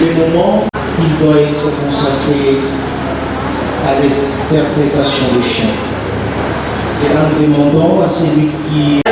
les moments, il doit être consacré à l'interprétation des chants. Et là, nous demandons à celui qui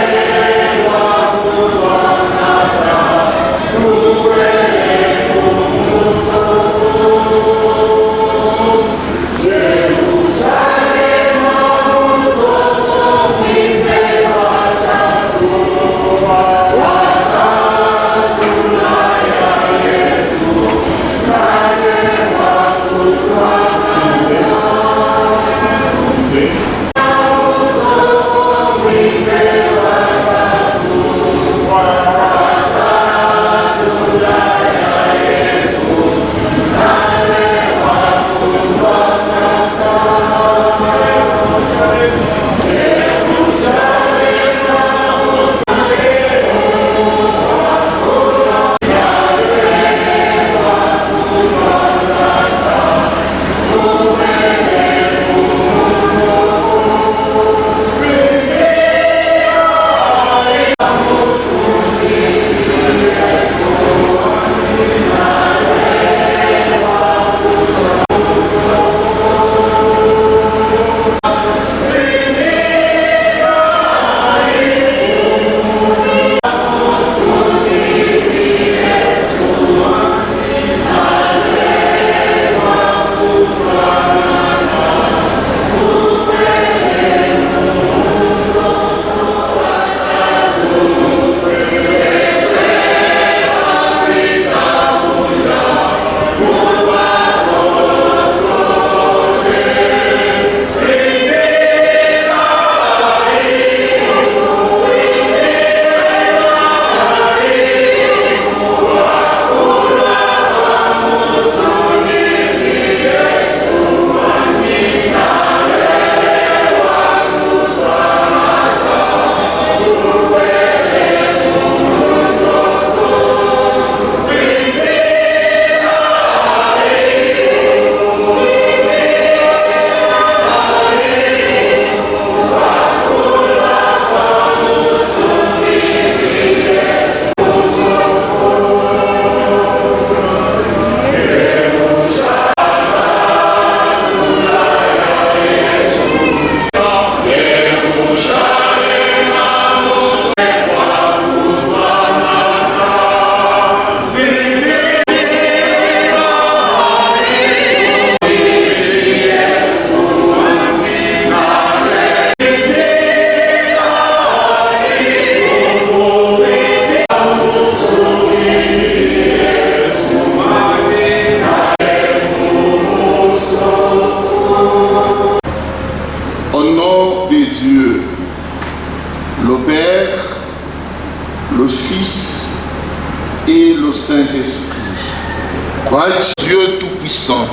Dieu tout-puissant,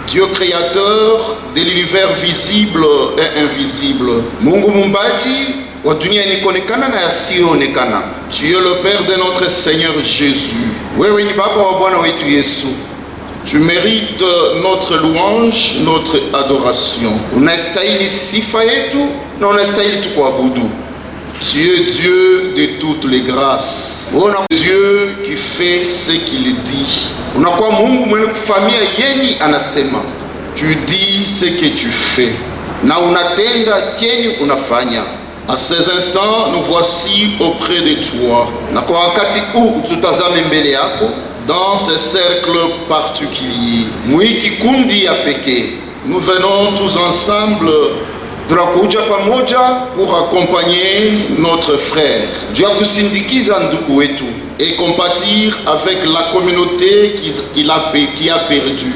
Dieu créateur de l'univers visible et invisible, tu es le Père de notre Seigneur Jésus. Tu mérites notre louange, notre adoration. Tu es Dieu de toutes les grâces. Dieu qui fait ce qu'il dit. Tu dis ce que tu fais. À ces instants, nous voici auprès de toi. Dans ce cercle particulier, nous venons tous ensemble pour accompagner notre frère et compatir avec la communauté qui a perdu.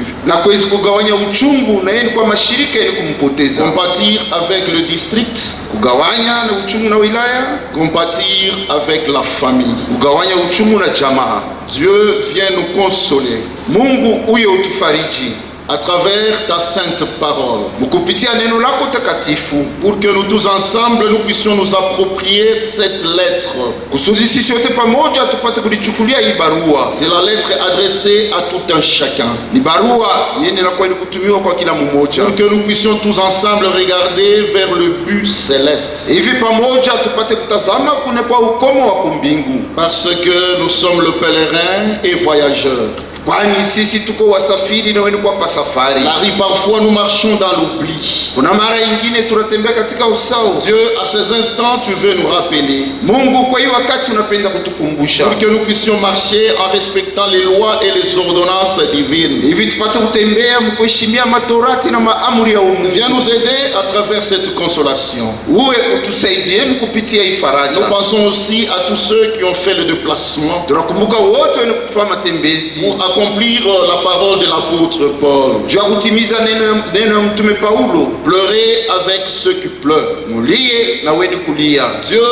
Compatir avec le district, compatir avec la famille. Dieu vient nous consoler. à travers ta sainte parole, kupitia neno lako takatifu, pour que nous tous ensemble nous puissions nous approprier cette lettre. kusudi sisi wote pamoja tupate kulichukulia hii barua. C'est la lettre adressée à tout un chacun. Ni barua yenye inakuwa kutumiwa kwa kila mmoja, Pour que nous puissions tous ensemble regarder vers le but céleste. hivi pamoja tupate kutazama kune kwa ukomo wa kumbingu, Parce que nous sommes le pèlerin et voyageur. kwani sisi tuko wasafiri na wenu kwa pasafari. Car parfois nous marchons dans l'oubli. Kuna mara ingine tunatembea katika usao. Dieu, à ces instants, tu veux nous rappeler. Mungu kwa hiyo wakati unapenda kutukumbusha, Pour que nous puissions marcher en respectant les lois et les ordonnances divines. hivi tupate kutembea mkuheshimia matorati na maamri ya Mungu. Viens nous aider à travers cette consolation. Uwe utusaidie kupitia hii faraja. Nous pensons aussi à tous ceux qui ont fait le déplacement Tunakumbuka wote wenye kutufanya matembezi pour accomplir la parole de l'apôtre Paul. juu ya kutimiza neno ya mtume Paulo, Pleurer avec ceux qui pleurent. mulie na weni kulia. Dieu,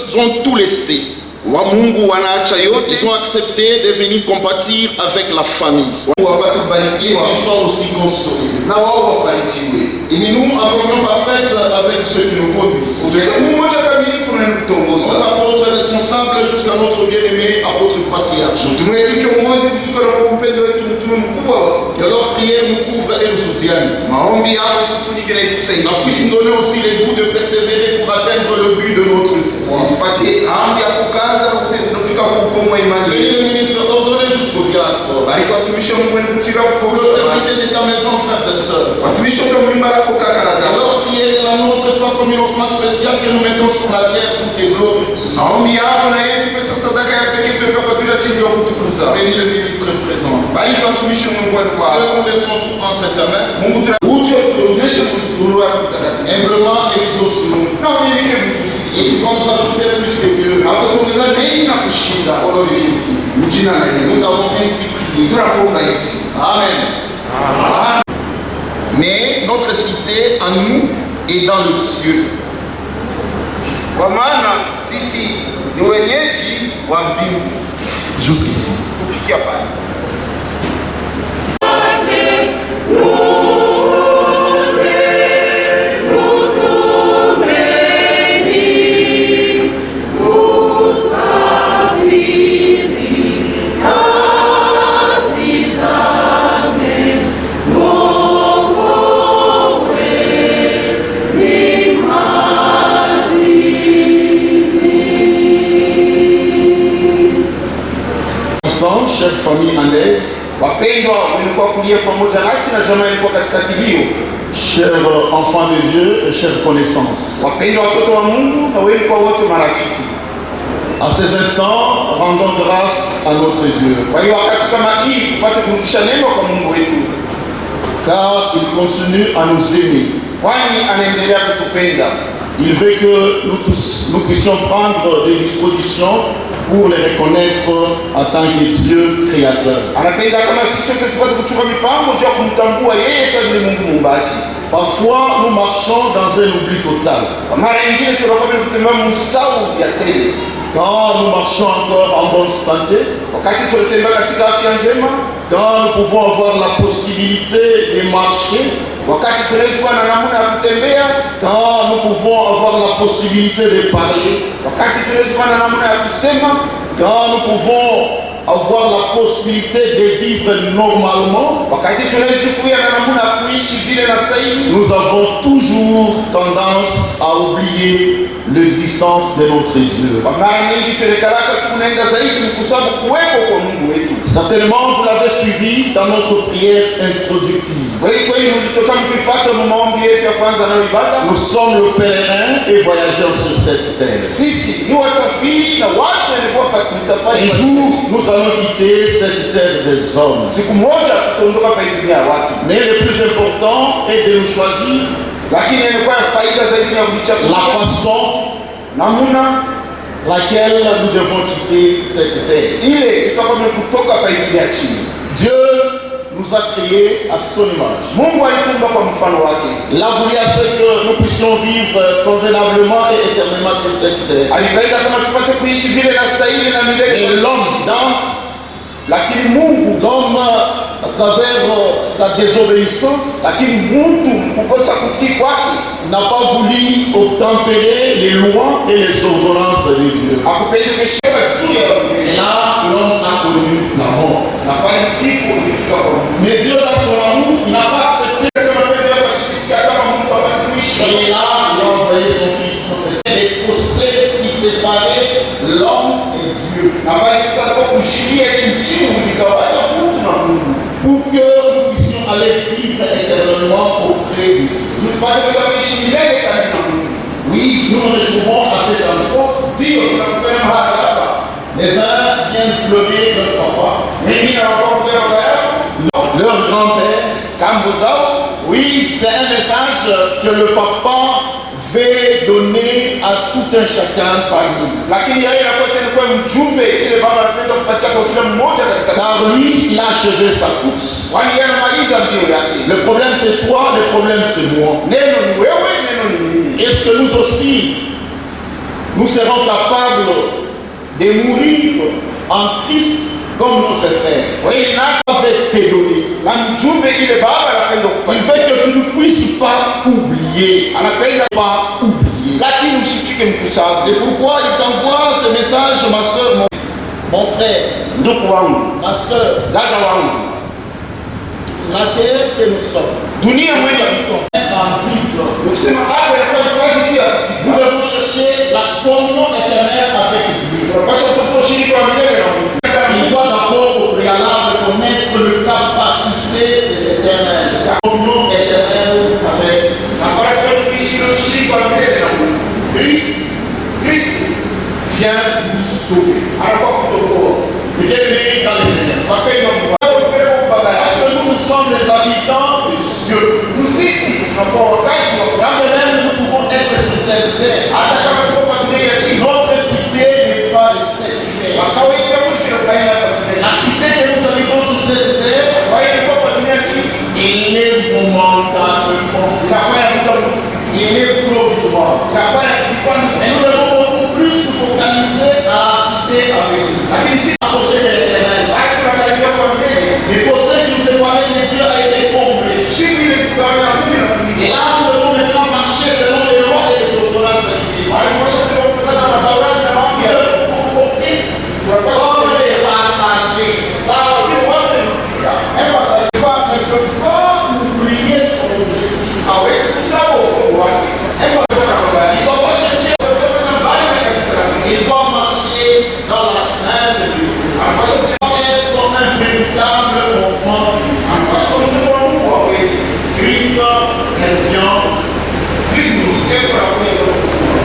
ils ont tout laissé. Wa Mungu wanaacha yote, Ils ont accepté de venir compatir avec la famille. wapate Et kubarikiwa qu'ils soient aussi consolés. na wao wafarijiwe. Et nous, en communion parfaite avec ceux qui nous conduisent. Utuweke mmoja kamilifu na Nos kutongoza. apôtres responsables jusqu'à notre bien-aimé apôtre patriarche. Mtume wetu kiongozi kufika na kwa upendo wetu mtume mkubwa. Que leur prière nous couvre et nous soutienne. Maombi yao tufunike na Ça itusaidie. puisse nous donner aussi les goûts de persévérer pour atteindre le but de notre foi. Tupatie amri ya kukaza na kufika kwa ukomo wa imani. Bénis le ministre ordonné jusqu'au diacre. Bariki watumishi wa Mungu kutira Pour le kufuata. service de ta maison, frères et sœurs. Watumishi wa Mungu lako kaka na Que dada. leur prière et la nôtre soient comme une offrande spéciale que nous mettons sur la terre pour te glorifier. Maombi yao na yetu pesa sadaka ya pekee tuweka kwa bila chini ya kutukuza. Bénis le ministre présent. Bariki watumishi wa Mungu kwa Que nous laissons tout entre ta main. Mungu tunakuja tuonyeshe kudurua yako mtakatifu. Humblement exauce-nous. Na unyenyekevu tusikie. Et tu vas nous ajouter plus que mieux. Na kutuongeza mengi na kushinda. Au nom de Jésus. Mjina na Nous Yesu. avons ainsi prié. Tunakuomba hivi. Amen. Mais notre cité à nous est dans le cieux. Kwa maana sisi ni wenyeji wa mbingu. Jusqu'ici. Kufikia pale. Ensemble, chère famille en aide, Wapendwa walikuwa kulia pamoja nasi na jamaa ilikuwa katika kilio. chers enfants de Dieu et chères connaissances. Wapendwa watoto wa Mungu na walikuwa wote marafiki. À ces instants, rendons grâce à notre Dieu, Kwa hiyo wakati kama hii tupate kurudisha neno kwa Mungu wetu, car il continue à nous aimer. kwani anaendelea kutupenda. Il veut que nous tous, nous puissions prendre des dispositions pour les reconnaître en tant que Dieu créateur. Anapenda kama sisi sote tupate kuchukua mipango juu ya kumtambua yeye sasa vile Mungu muumbaji. Parfois, nous marchons dans un oubli total. Kwa mara nyingine tunakuwa kutembea msao ya tele. Quand nous marchons encore en bonne santé, Wakati tunatembea katika afya njema, quand nous pouvons avoir la possibilité de marcher, wakati tunaweza kuwa na namna ya kutembea, quand nous pouvons avoir la possibilité de parler, wakati tunaweza kuwa na namna ya kusema, quand nous pouvons avoir la possibilité de vivre normalement, wakati tunaweza kuwa na namna ya kuishi vile na stahili, nous avons toujours tendance à oublier l'existence de notre Dieu. kwa mara nyingi tunakaraka tunaenda zaidi kusabu kuwepo kwa Mungu wetu. Certainement, vous l'avez suivi dans notre prière introductive. Kweli mlitoka mkifuata maombi yetu ya kwanza na ibada. Nous sommes le pèlerin et voyageurs sur cette terre. Sisi ni wasafiri na watu walikuwa ni safari. Un jour, nous allons quitter cette terre des hommes. Siku moja tutaondoka pa dunia ya watu. Mais le plus important est de nous choisir Lakini ilikuwa faida zaidi ya kuchagua la façon namna laquelle nous devons quitter cette terre. ile tutakwenda kutoka pa dunia chini. Dieu nous a créés à son image. Mungu alitumba kwa mfano wake. Il a voulu à ce que nous puissions vivre convenablement et éternellement sur cette terre. Alipenda kama tupate kuishi vile na stahili na milele. Et l'homme, dans lakini Mungu, l'homme, à travers sa désobéissance, lakini mtu kukosa kutii kwake n'a pas voulu obtempérer les lois et les ordonnances de Dieu. hakupendi kuheshimiwa juu ya Et Mungu. là, l'homme a connu la mort. Na pale kifo ilifika kwa Mungu. Mais Dieu, dans son amour, il n'a pas accepté. Sasa mapendo yake yashikilia kama mtu hawezi kuishi. Et là, il a envoyé son fils. Les fossés qui séparaient l'homme et Dieu. Na pale sasa kwa kushikilia nchi uligawanya mtu na Mungu. Pour que nous puissions aller vivre éternellement auprès de Dieu. Tupate kuishi milele karibu na Mungu. Oui, nous nous retrouvons à cet endroit. Ndio tunakutana mahali hapa. Les uns viennent pleurer leur papa, Wengine wanakuwa baba yao, leur grand-père. kambo zao. Oui, c'est un message que le papa veut donner à tout un chacun parmi nous. Lakini yeye anakuwa tena kwa mjumbe ile baba anapenda kupatia kwa kila mmoja katika. Car lui, il a achevé sa course. Kwani yeye anamaliza mbio yake. Le problème c'est toi, le problème c'est moi. Neno ni wewe, neno ni mimi. Est-ce que nous aussi, nous serons capables de mourir en Christ comme notre frère? Wewe nasi Avec te donner. na mjumbe ile baba anapenda Il kupatia. fait que tu ne puisses pas oublier. Anapenda Pas oublier. lakini usifike mkusazi. C'est pourquoi il t'envoie ce message, ma soeur, mon frère, Ndugu wangu, ma soeur, dada wangu, la terre que nous sommes. dunia mwenye Un transit. ukisema hapa inakuwa nafasi pia. Nous devons chercher la communion éternelle avec Dieu. Tunapaswa kutafuta ushirika wa milele na Mungu. Il doit d'abord au préalable connaître le capacité de l'éternel. La communion éternelle avec Na kwa hiyo tukiishi na ushirika wa milele na Mungu. Christ Kristo vient nous sauver. anakuwa kutokoa. Bien-aimés dans le Seigneur. Wapendwa Mungu, upeleke kwa baba Parce yako. que nous sommes les habitants des cieux. Sisi tunakuwa wakati wa Quand même nous pouvons être sur cette terre. hata kama tuko kwa dunia ya chini. Notre cité n'est pas de cette terre. Wakawaita mwisho ya kaina kwa dunia. La cité que nous habitons sur cette terre, Kwa hiyo ilikuwa kwa dunia ya chini. il est momentanément. Inakuwa ya muda mfupi. Il est provisoire. Inakuwa ya kipande. Et nous devons beaucoup plus nous focaliser à la cité avec nous. Lakini sisi Approcher de l'éternel. hata tunakaribia kwa milele. Le fossé qui nous séparait de Dieu a été comblé. Shimo ile kugawanya Mungu na Et kufunika. là, nous devons maintenant marcher selon les lois et les ordonnances divines. Walipaswa kufuatana na mataurati na mambo ya Comme les passagers. sawa ndio wote ndio. Un passager ne peut pas oublier son objectif. Hawezi kusahau uongo wake. Un passager, il doit pas chercher, Kwa mbali na kanisa la Kristo. il doit marcher dans la crainte de Dieu. Anapaswa Il doit être comme un véritable enfant. anapaswa mtu wa Mungu wa kweli. Christ revient. Kristo ndiye kwa kweli.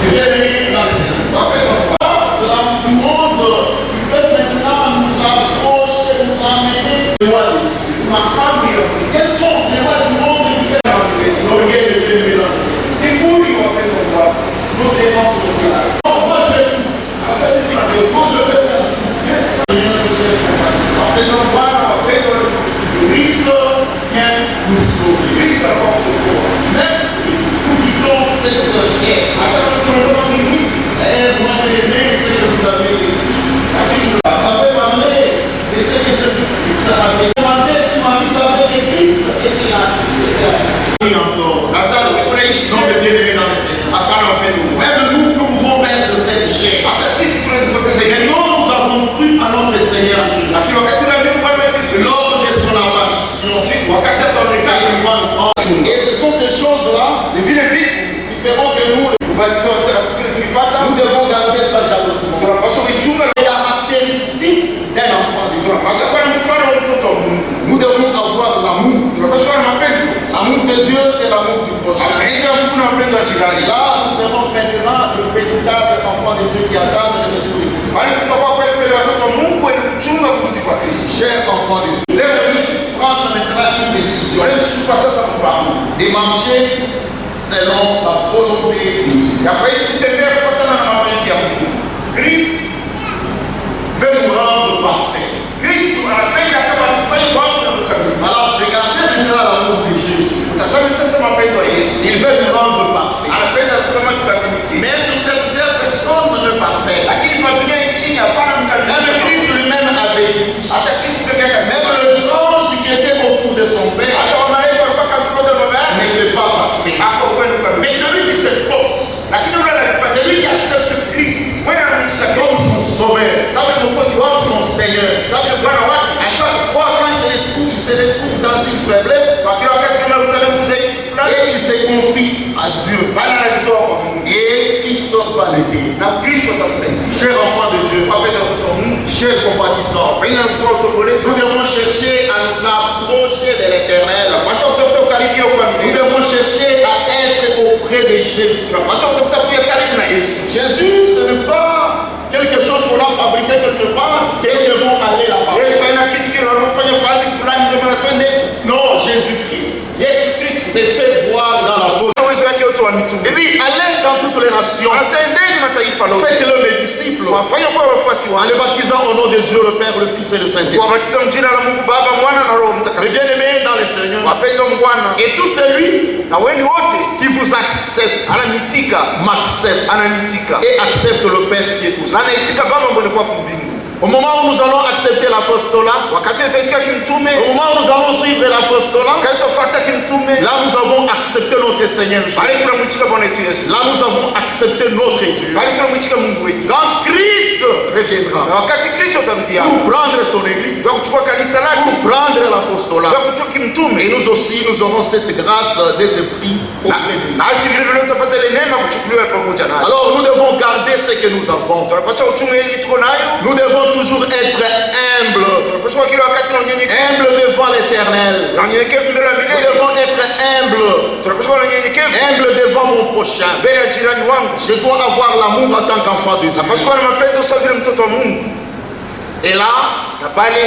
Bienvenue dans le Seigneur. Wapendwa Mungu, Cela du monde qui peut maintenant nous approcher, nous amener les lois de Dieu. mafahamu ya Mungu. Quelles sont les lois du monde qui peuvent l'orgueil de Dieu? Kiburi wapendwa Mungu. Nous devons se cela. Moi je Asante tunavyo. moi je peux faire Wapendwa Bwana, wapendwa Christ vient nous sauver. Kristo anakuwa kutokoa. Même nous quittons cette terre. Hata kama tunatoka mbinguni, Moi j'ai aimé ce que vous avez dit. Vous avez parlé de ce que Jésus-Christ avait demandé si Marie savait que Christ était là. Et encore. Lazaro unaishi Non, mais bien aimé dans le Seigneur. hapana wapendwa Mungu. Même nous pouvons perdre cette chair. Hata sisi tunaweza kupoteza Mais imani. non, nous avons cru à notre Seigneur Jésus. Lakini wakati tunaamini Bwana wetu Yesu, Lors de son apparition, wakati ataonekana il va nous prendre. Et ce sont ces choses-là ni vile vitu qui feront que nous ubatizo wa takatifu tulipata, devons garder ça jalousement. tunapaswa kuichunga. Les caractéristiques d'un enfant de Dieu. Tunapaswa kuwa na mfano wa mtoto wa Mungu. Nous devons avoir l'amour. Tunapaswa kuwa na mapendo. L'amour de Dieu et l'amour du prochain. Mapenzi ya Mungu na mapendo ya jirani. Là, nous serons maintenant le véritable enfant de Dieu qui attend le retour de Christ. Bali tutakuwa kweli kweli watoto wa Mungu wenye kuchunga kurudi kwa Kristo. Cher enfant de Dieu, Leo hii prendre maintenant une décision tunaweza kuchukua sasa mpango de marcher selon la volonté de Dieu. ya kuishi kutembea kufuatana na mapenzi ya Mungu. Christ veut nous rendre parfaits. Kristo anapenda kama tufanye watu na kukamilika. Alors, regardez maintenant l'amour de Jésus. Tazama sasa mapendo ya Yesu. Il veut nous rendre parfaits. Anapenda kama tukamilike. Mais sur cette terre, personne ne est parfait. Lakini kwa dunia nchini hapana Même mkamilifu. Christ lui-même avait dit, Hata Kristo Bwana wake. À chaque fois quand il se retrouve dans une faiblesse, Kwa kila wakati kama unakutana na udhaifu fulani, et il se confie à Dieu. Bwana anajitoa kwa Mungu. Et Christophe va l'aider. Na Kristo atamsaidia. Cher enfant de Dieu, Wapenda watoto wa Mungu. cher compatissant, Wengine wanakuwa utokolezi. nous devons chercher à nous approcher de l'éternel. Wacha kutafuta ukaribia kwa Nous milele. devons chercher à être auprès de Jésus. Wacha kutafuta kuja karibu na Yesu. Jésus, ce n'est pas quelque chose qu'on a fabriqué quelque part et ils vont aller là-bas. Yesu haina kitu kile wanafanya kazi fulani ndio maana twende. Non, Jésus-Christ Yesu Kristo s'est fait voir dans la peau. uwezo wake wote wa mitume. Il dit, allez dans toutes les nations, Asendeni mataifa lote. faites-le mes disciples, Wafanye kuwa wafuasi en wangu. les baptisant au nom de Dieu le Père, le Fils et le Saint-Esprit. Kuwabatiza mjina la Mungu Baba, Mwana na Roho Les Mtakatifu. bien-aimés dans le Seigneur, Wapendwa Bwana, et tout celui na weni wote qui vous accepte, ananitika, m'accepte ananitika. et accepte le Père qui est au Na ciel. anaitika Baba mbele kwa mbingu. Au moment où nous allons accepter l'apostolat, Wakati tutaitika kimtume, au moment où nous allons suivre l'apostolat, wakati tutafuata kimtume, là nous avons accepté notre Seigneur Jésus. bali tunamwitika Bwana wetu Yesu. Là nous avons accepté notre Dieu. Bali tunamwitika Mungu wetu. Quand Christ Na reviendra wakati Kristo atamjia, pour prendre son église, kwa kuchukua kanisa lake, pour prendre l'apostolat, kwa kuchukua kimtume, et nous aussi nous aurons cette grâce d'être pris auprès de lui. nasi vile vile tutapata ile neema kuchukuliwa pamoja naye. Alors nous devons garder ce que nous avons. Tunapata uchungu yenye tuko nayo, Nous devons toujours être humbles, tunapaswa kila wakati na unyenyekevu, humbles devant l'éternel. na unyenyekevu mbele ya Nous milele. devons être humbles, Tunapaswa na unyenyekevu humbles devant mon prochain. mbele ya jirani wangu. Je dois avoir l'amour en tant qu'enfant de Dieu. Napaswa na mapendo sawa vile mtoto wa Mungu. Et là, Na pale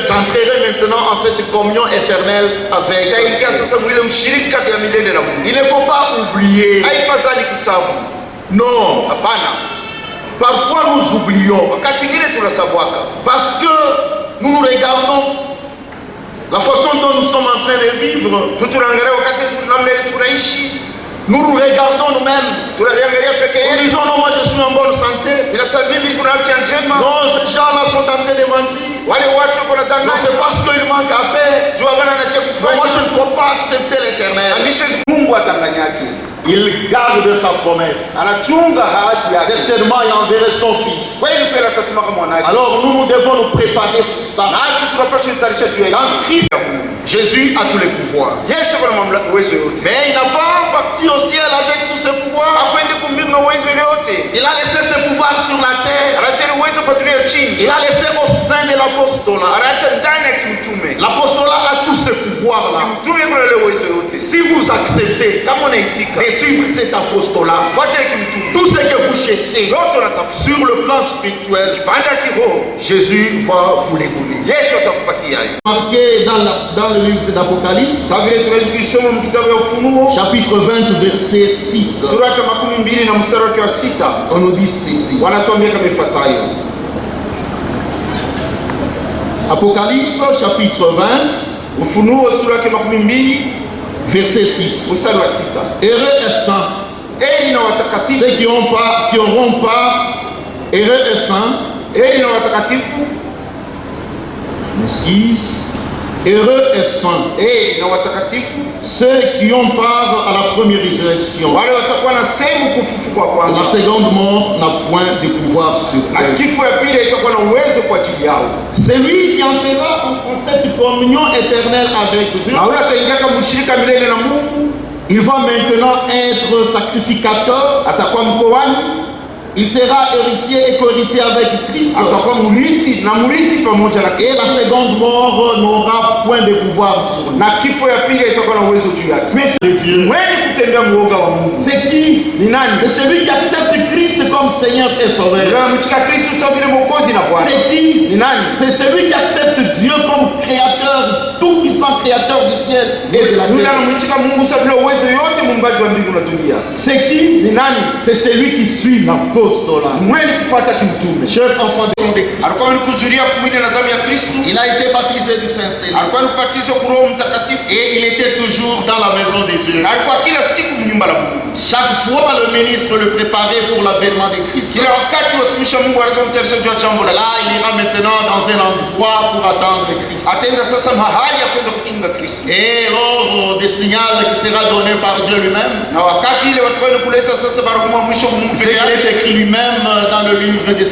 j'entrerai maintenant en cette communion éternelle avec itaingia Dieu. sasa mwile ushirika ya milele na Mungu. Il ne faut pas oublier. Haifadhali kusahau. Non, Hapana. parfois nous oublions Wakati mwingine tunasahauka. parce que nous nous regardons la façon dont nous sommes en train de vivre. Tu tunaangalia wakati namna ile tunaishi, Nous nous regardons nous-mêmes. tunaangalia peke Nous yetu. disons non, moi je suis en bonne santé. Ila sasa mimi kuna afya njema. Non, ces gens-là sont en train de mentir. Wale watu wako Non, nadanganya. c'est parce qu'il manque à faire. Jua bana anatia Non, kufanya. moi je ne peux pas accepter l'éternel. Anishe Mungu atanganyake. Il garde sa promesse. Anachunga ahadi yake. Certainement, il enverrait son fils. Kweli pia atatuma kama mwanake. Alors nous devons nous préparer pour ça. Nasi tunapaswa kutayarisha juu ya Dans Christ, Jésus a tous les pouvoirs. Yesu kuna mamlaka uwezo yote. Mais il n'a pas parti au ciel avec tous ses pouvoirs. Hakwende kumbingu na uwezo yote. Il a laissé ses pouvoirs sur la terre. Anaacha uwezo pa dunia chini. Il a laissé au sein de l'apostolat. Anaacha ndani ya kimtume. L'apostolat a tous ces pouvoirs-là. Kimtume kuna ile uwezo yote. Si vous acceptez Kama unaitika, de suivre cet apostolat, fuata kimtume. tout ce que vous cherchez Yote unatafuta. sur le plan spirituel, Baada ya kiroho, Jésus va vous les donner. Yesu atakupatia hayo. Marqué dans le livre d'Apocalypse, Sasa vile tunaweza kusoma mkitabu ya Ufunuo, chapitre 20, verset 6, sura ya 12 na mstari wake wa 6, on nous dit ceci. wanatuambia kama ifuatayo. Apocalypse, chapitre 20, Ufunuo sura ya 12 verset 6. mstari wa 6. Heureux et saints, Heri na watakatifu, ceux qui n'auront pas, heureux et saints, heri na watakatifu, m'excuse, heureux et saints, heri na watakatifu, ceux qui ont part à la première résurrection. wale watakuwa na sehemu kufufuka kwa La kwanza, seconde mort n'a point de pouvoir sur na eux. kifo ya pili itakuwa na uwezo kwa ajili yao. Celui qui entrera en cette communion éternelle avec Dieu, Na yule ataingia kama mshirika milele na Mungu, il va maintenant être sacrificateur, atakuwa mkoani, il sera héritier et co-héritier avec Christ. atakuwa mrithi na mrithi pamoja na Et la seconde mort n'aura point de pouvoir sur lui. na kifo ya pili itakuwa na uwezo juu yake. Mais c'est Dieu. Mwenye kutembea mwoga wa Mungu C'est qui? ni nani? C'est celui qui accepte Christ comme Seigneur et Sauveur. Ndio anamchika Kristo sawa vile mwokozi na Bwana. C'est qui? Ni nani? C'est celui qui accepte Dieu comme créateur, tout-puissant créateur du ciel et de la Yule terre. anamchika Mungu sawa vile uwezo yote muumbaji wa mbingu na dunia. C'est qui? Ni nani? C'est celui qui suit l'apostolat. Mwenye kufuata kimtume. Cher enfant de Christ, Alikuwa ni kuzuria kumwili na damu ya Kristo. il a été baptisé du Saint-Seigneur Alikuwa ni kubatizwa kwa Roho Mtakatifu. et il était toujours dans la maison de Dieu. Na alikuwa kila siku nyumba la Mungu. Chaque fois, le ministre le préparait pour l'avènement de Christ. Kila wakati watumishi wa Mungu wanaweza kumtayarisha juu ya jambo la Là, il ira maintenant dans un endroit pour attendre Christ. ataenda sasa mahali ya kwenda kuchunga Kristo, Et lors des signaux qui sera donné par Dieu lui-même, na wakati ile watu wale kuleta sasa baraka mwisho kwa Mungu c'est peke qu'il yake. est écrit lui-même dans le livre des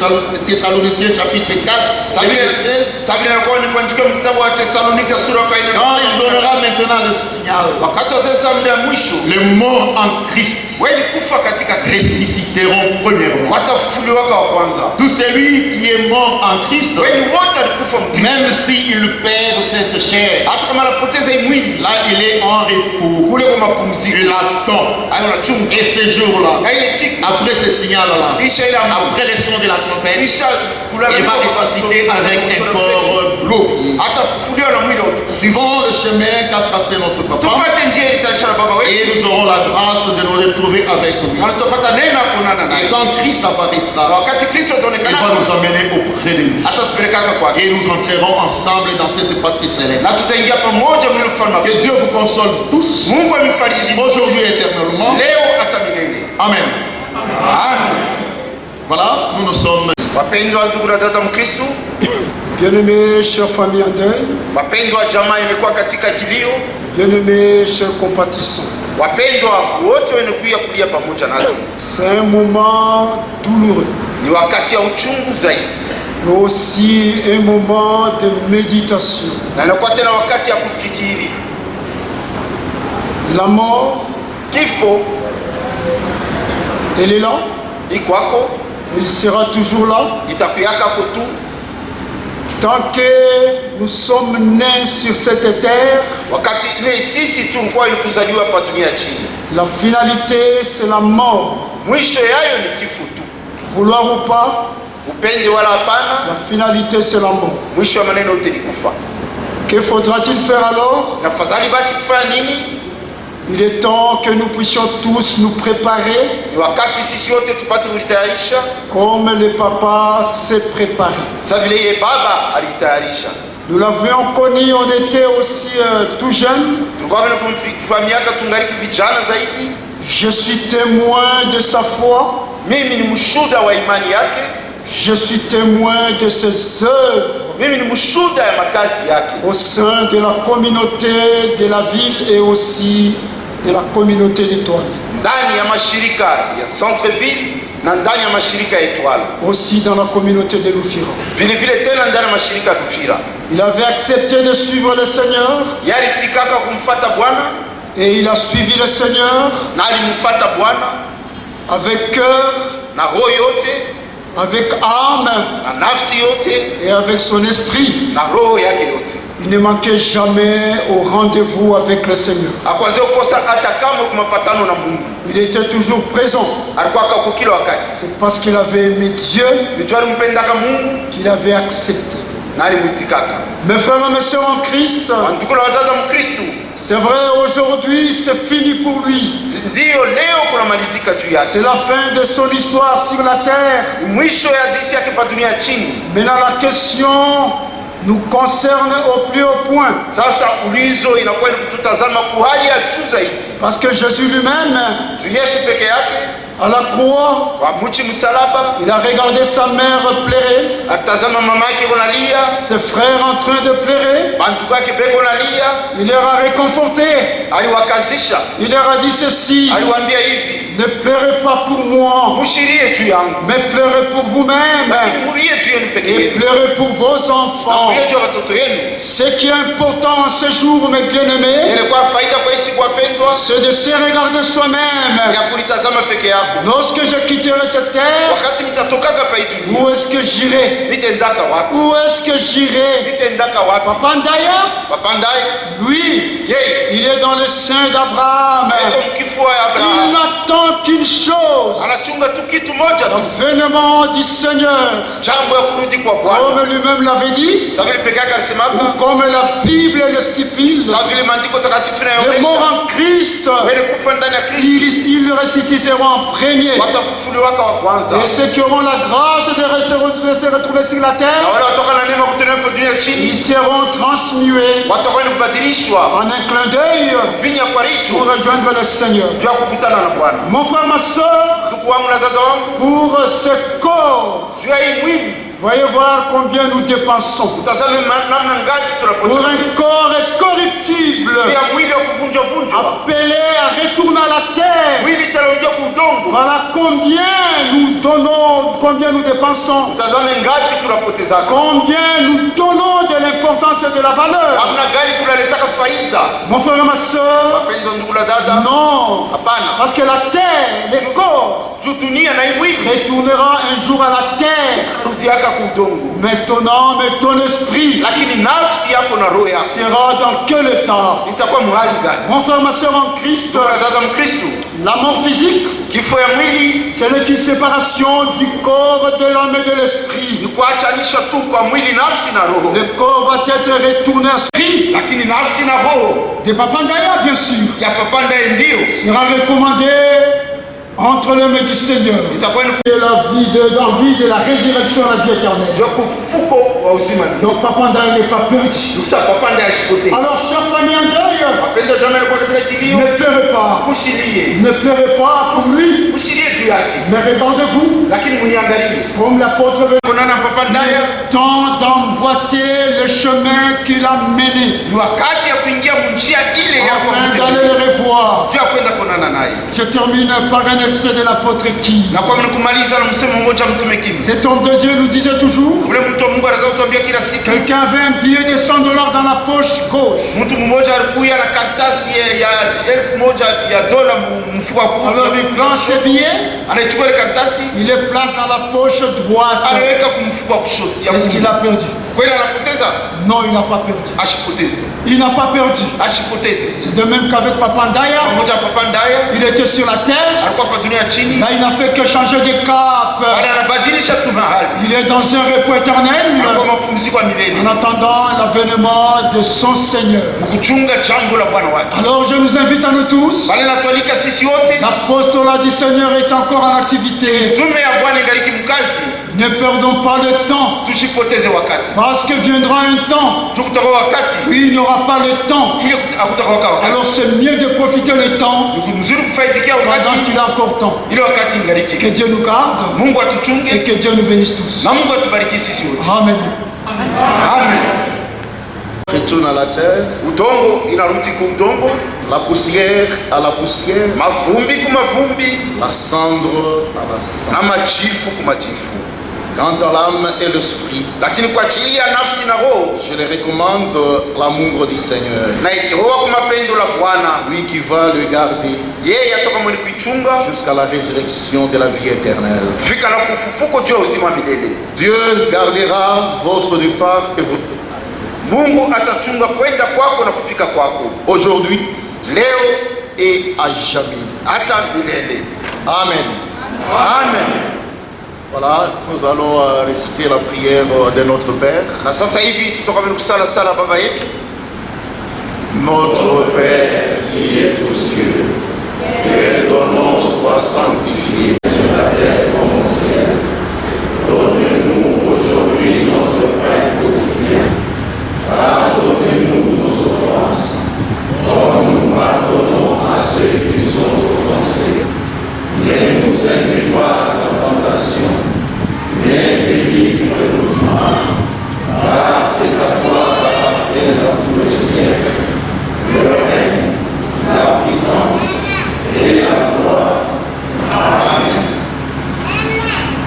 Thessaloniciens chapitre 4, verset 13. Sabini alikuwa ni kuandikia kitabu wa Thessalonika sura ya 4. Quand il donnera maintenant le signal, Wakati wa muda ya mwisho, les morts en Christ wenye kufa katika Kristo ressusciteront premièrement. watafufuliwa wa kwanza. Tout celui qui est mort en Christ, Wenye wote walikufa mkristo, même s'il perd cette chair, hata kama anapoteza hii mwili, là il est en repos, kule kwa mapumziko, il attend. hayo na chungu. Et ce jour-là, Na ile siku après ce signal-là, kisha ile après le son de la trompette, kisha kulala il va ressusciter avec un corps glorieux. atafufuliwa na mwili wa utukufu. Suivons le chemin qu'a tracé notre papa, Tufuate njia itaisha na baba et wetu, nous aurons la grâce de nous retrouver avec lui. na tutapata neema ya kuonana Et naye. quand Christ Na apparaîtra, wakati Kristo il ataonekana, va nous emmener auprès de lui. atatupeleka kwake, Et nous entrerons ensemble dans cette patrie céleste. na tutaingia pamoja mwili ufalme wake. Que Dieu vous console tous, Mungu amefariji aujourd'hui et éternellement. leo hata milele. Amen. Amen. Voilà, nous nous sommes. Wapendwa ndugu na dada Mkristo, Bien-aimés, chers familles en deuil, wapendwa jamaa imekuwa katika kilio, bien-aimés, chers compatissants, wapendwa wote wanakuja kulia pamoja nasi. c'est un moment douloureux, Ni wakati ya uchungu zaidi, mais aussi un moment de méditation. na inakuwa tena wakati ya kufikiri. La mort, Kifo elle est là, ikwako, elle sera toujours là, itakuyaka tu tant que nous sommes nés sur cette terre. wakati ile sisi tulikuwa ni kuzaliwa hapa dunia chini. La finalité, c'est la mort. Mwisho yayo ni kifo tu, Vouloir ou pas, upende wala hapana, la finalité, c'est la mort. mwisho wa maneno yote ni kufa. Que faudra-t-il faire alors? Na fadhali basi kufanya nini? Il est temps que nous puissions tous nous préparer Ni wakati sisi wote tupate kujitayarisha comme le papa s'est préparé. sa vile yeye baba alitayarisha. Nous l'avions connu, on était aussi tout jeune. Tulikuwa tunafahamiaka tungaliki vijana zaidi. Je suis témoin de sa foi. Mimi ni mshuhuda wa imani yake, Je suis témoin de ses œuvres mimi ni mshuhuda ya makazi yake au sein de la communauté de la ville et aussi de la communauté d'Étoile. ndani ya mashirika ya centre ville na ndani ya mashirika ya Etwala, Aussi dans la communauté de Loufira. vile vile tena ndani ya mashirika ya Dufira. Il avait accepté de suivre le Seigneur Yalitikaka kumfuata Bwana et il a suivi le Seigneur na alimfuata Bwana avec cœur, na roho yote avec âme na nafsi yote et avec son esprit. na roho yake yote. Il ne manquait jamais au rendez-vous avec le Seigneur. Akwaze kukosa hata kama kwa mapatano na Mungu, Il était toujours présent. alikuwa kwa kila wakati. C'est parce qu'il avait aimé Dieu Nijua alimpendaka Mungu qu'il avait accepté. na alimwitikaka. Mes frères et mes sœurs en Christ, Ndugu na wadada Mkristu, c'est vrai, aujourd'hui c'est fini pour lui. ndiyo leo kunamalizika juu yake, C'est la fin de son histoire sur la terre. ni mwisho ya hadithi yake pa dunia chini. Maintenant la question nous concerne au plus haut point. Sasa ulizo inakuwa ni kututazama kwa hali ya juu zaidi, Parce que Jésus lui-même, juu Yesu peke yake à la croix, kwa mchi msalaba il a regardé sa mère pleurer, alitazama mama yake konalia, ses frères en train de pleurer. bantu kwake beko nalia, Il leur a réconforté. aliwakazisha, Il leur a dit ceci: aliwaambia hivi, ne pleurez pas pour moi, mushirie juu yangu, mais pleurez pour vous-même lakini mulie juu yenu peke et yenu, pleurez pour vos na enfants. mulie juu ya watoto yenu. Ce qui est important en ce jour, mes bien-aimés, Ilikuwa faida kwa hisi wapendwa c'est de se regarder soi-même. ya kulitazama peke yako. Lorsque je quitterai cette terre, Wakati nitatokaka pa hii dunia, où est-ce que j'irai? nitaendaka wapi? Où est-ce que j'irai? Nitaendaka wapi? Papa d'ailleurs, Wapandaye lui, yeye il est dans le sein d'Abraham. eko mkifua ya Il Abrahamu, n'attend qu'une chose: anachunga tu kitu moja tu, l'avènement du Seigneur. jambo ya kurudi kwa Bwana. Comme lui-même l'avait dit, Sa vile peke yake alisemaka, ou comme la Bible le stipule, sa vile maandiko takatifu les morts inaonyesha, en Christ, wenye kufa ndani ya Kristo ils ressusciteront en premier. watafufuliwaka wa kwanza, Et ceux qui auront la grâce de se retrouver sur la na terre, wale watoka na neema kutembea hapa dunia kule chini ils seront transmués watakwenda kubadilishwa en un clin d'œil vinya kwa richo pour rejoindre le Seigneur. juu ya kukutana na Bwana. Mon frère, ma soeur, Ndugu wangu na dada wangu, pour ce corps, juu ya hii mwili voyez voir combien nous dépensons. utazame namna ngapi Pour tunapoteza un corps corruptible, juu ya mwili wa kuvunjwa appelé à retourner à la terre. mwili itarudia kudongo. Voilà combien nous donnons, combien nous dépensons, Utazame ngapi tunapoteza, combien nous donnons de l'importance et de la valeur. namna gani tunaletaka faida. Mon frère et ma soeur, Wapendwa ndugu na dada, non. hapana, Parce que la terre, les corps, juu dunia na hii mwili retournera un jour à la terre. rudiaka kudongo, Maintenant, mais ton esprit lakini nafsi yako na roho yako sera dans quel état? itakuwa mahali gani? Mon frère, ma soeur en Christ, Ndugu na dada Mkristo, la mort physique, kifo ya mwili c'est une séparation du corps, de l'âme et de l'esprit. ni kuachanisha tu kwa mwili, nafsi na roho, Le corps va être retourné à l'esprit. lakini nafsi na roho De Papa Ndaya, bien sûr, ya papa ndaye ndio sera recommandé entre les mains du Seigneur. itakuwa ni Et en vie de la résurrection à la vie éternelle. kujua kufufuko wa uzima. Donc Papa Ndaya n'est pas perdu. Ndugu papa ndaye ashipotee. Alors, chère famille en deuil, Wapendwa jamani, kwa katika kilio ne pleurez pas. mushilie, Ne pleurez pas pour lui, mushilie juu yake, mais regardez-vous, lakini muniangalie comme l'apôtre veut. konana papa ndaye. Temps d'emboîter le chemin qu'il a mené, Ni wakati ya kuingia njia ile yako afin d'aller le revoir. juu ya kwenda kuonana naye. Je termine par un extrait de l'apôtre qui. Na kwa mimi kumaliza na msemo mmoja mtume Kivu. Cet homme de Dieu nous disait toujours, Ule mtu wa Mungu anaweza kutuambia kila siku. quelqu'un avait un billet de $100 dans la poche gauche. Mtu mmoja alikuwa na karatasi ya 1000 ya dola mfuko wa Alors il prend ses billets, anachukua ile karatasi il les place dans la poche droite. anaweka kumfuko wa kushoto ya Est-ce qu'il a perdu? kweli anapoteza? Non, il n'a pas perdu. Ashipoteze, Il n'a pas perdu. ashipoteze. C'est de même qu'avec Papa Ndaya, Pamoja papa ndaye il était sur la terre. alikuwa kwa dunia chini, Là, il n'a fait que changer de cap. baada anabadilisha tu mahali, Il est dans un repos éternel alikuwa mapumziko ya en milele, attendant l'avènement de son Seigneur. kuchunga jambo la Bwana wake. Alors je nous invite à nous tous. Bali natualika sisi wote, L'apostolat du Seigneur est encore en activité. tume ya Bwana ingaliki mkazi, Ne perdons pas le temps, tusipoteze wakati. parce que viendra un temps Tukutaka wakati où il n'y aura pas le temps. ili hakutaka wakati. Alors c'est mieux de profiter le temps Ni mzuri kufaidikia pendant wakati qu'il a encore temps. ile wakati ingaliki. Que Dieu nous garde Mungu et atuchunge que Dieu nous bénisse tous. na Mungu atubariki sisi wote. Amen. Amen. Retourne à la terre, Udongo inarudi ku udongo, la poussière à la poussière, mavumbi ku mavumbi la cendre à la cendre. na majifu ku majifu. Quant à l'âme et l'esprit, Lakini kwa ajili ya nafsi na roho je les recommande l'amour du Seigneur, naitoa ku mapendo la Bwana, lui qui va le garder yeye atoka mwenye kuichunga jusqu'à la résurrection de la vie éternelle. kufika na kufufuko juu ya uzima wa milele. Dieu gardera votre départ et votre Mungu atachunga kwenda kwako na kufika kwako aujourd'hui leo et à jamais. hata milele. Amen. Amen. Voilà, nous allons réciter la prière de notre Père. Na sasa hivi tutoka mwenye kusala sala baba yetu. Notre Père qui es aux cieux, que ton nom soit sanctifié sur la terre comme au ciel. Donne-nous aujourd'hui notre pain quotidien. Pardonne-nous nos offenses, comme nous pardonnons à ceux qui nous ont offensés. Ne nous induis pas en tentation, mais délivre-nous du mal. Car c'est à toi qu'appartiennent dans tout le siècle le règne, la puissance et la gloire. Amen.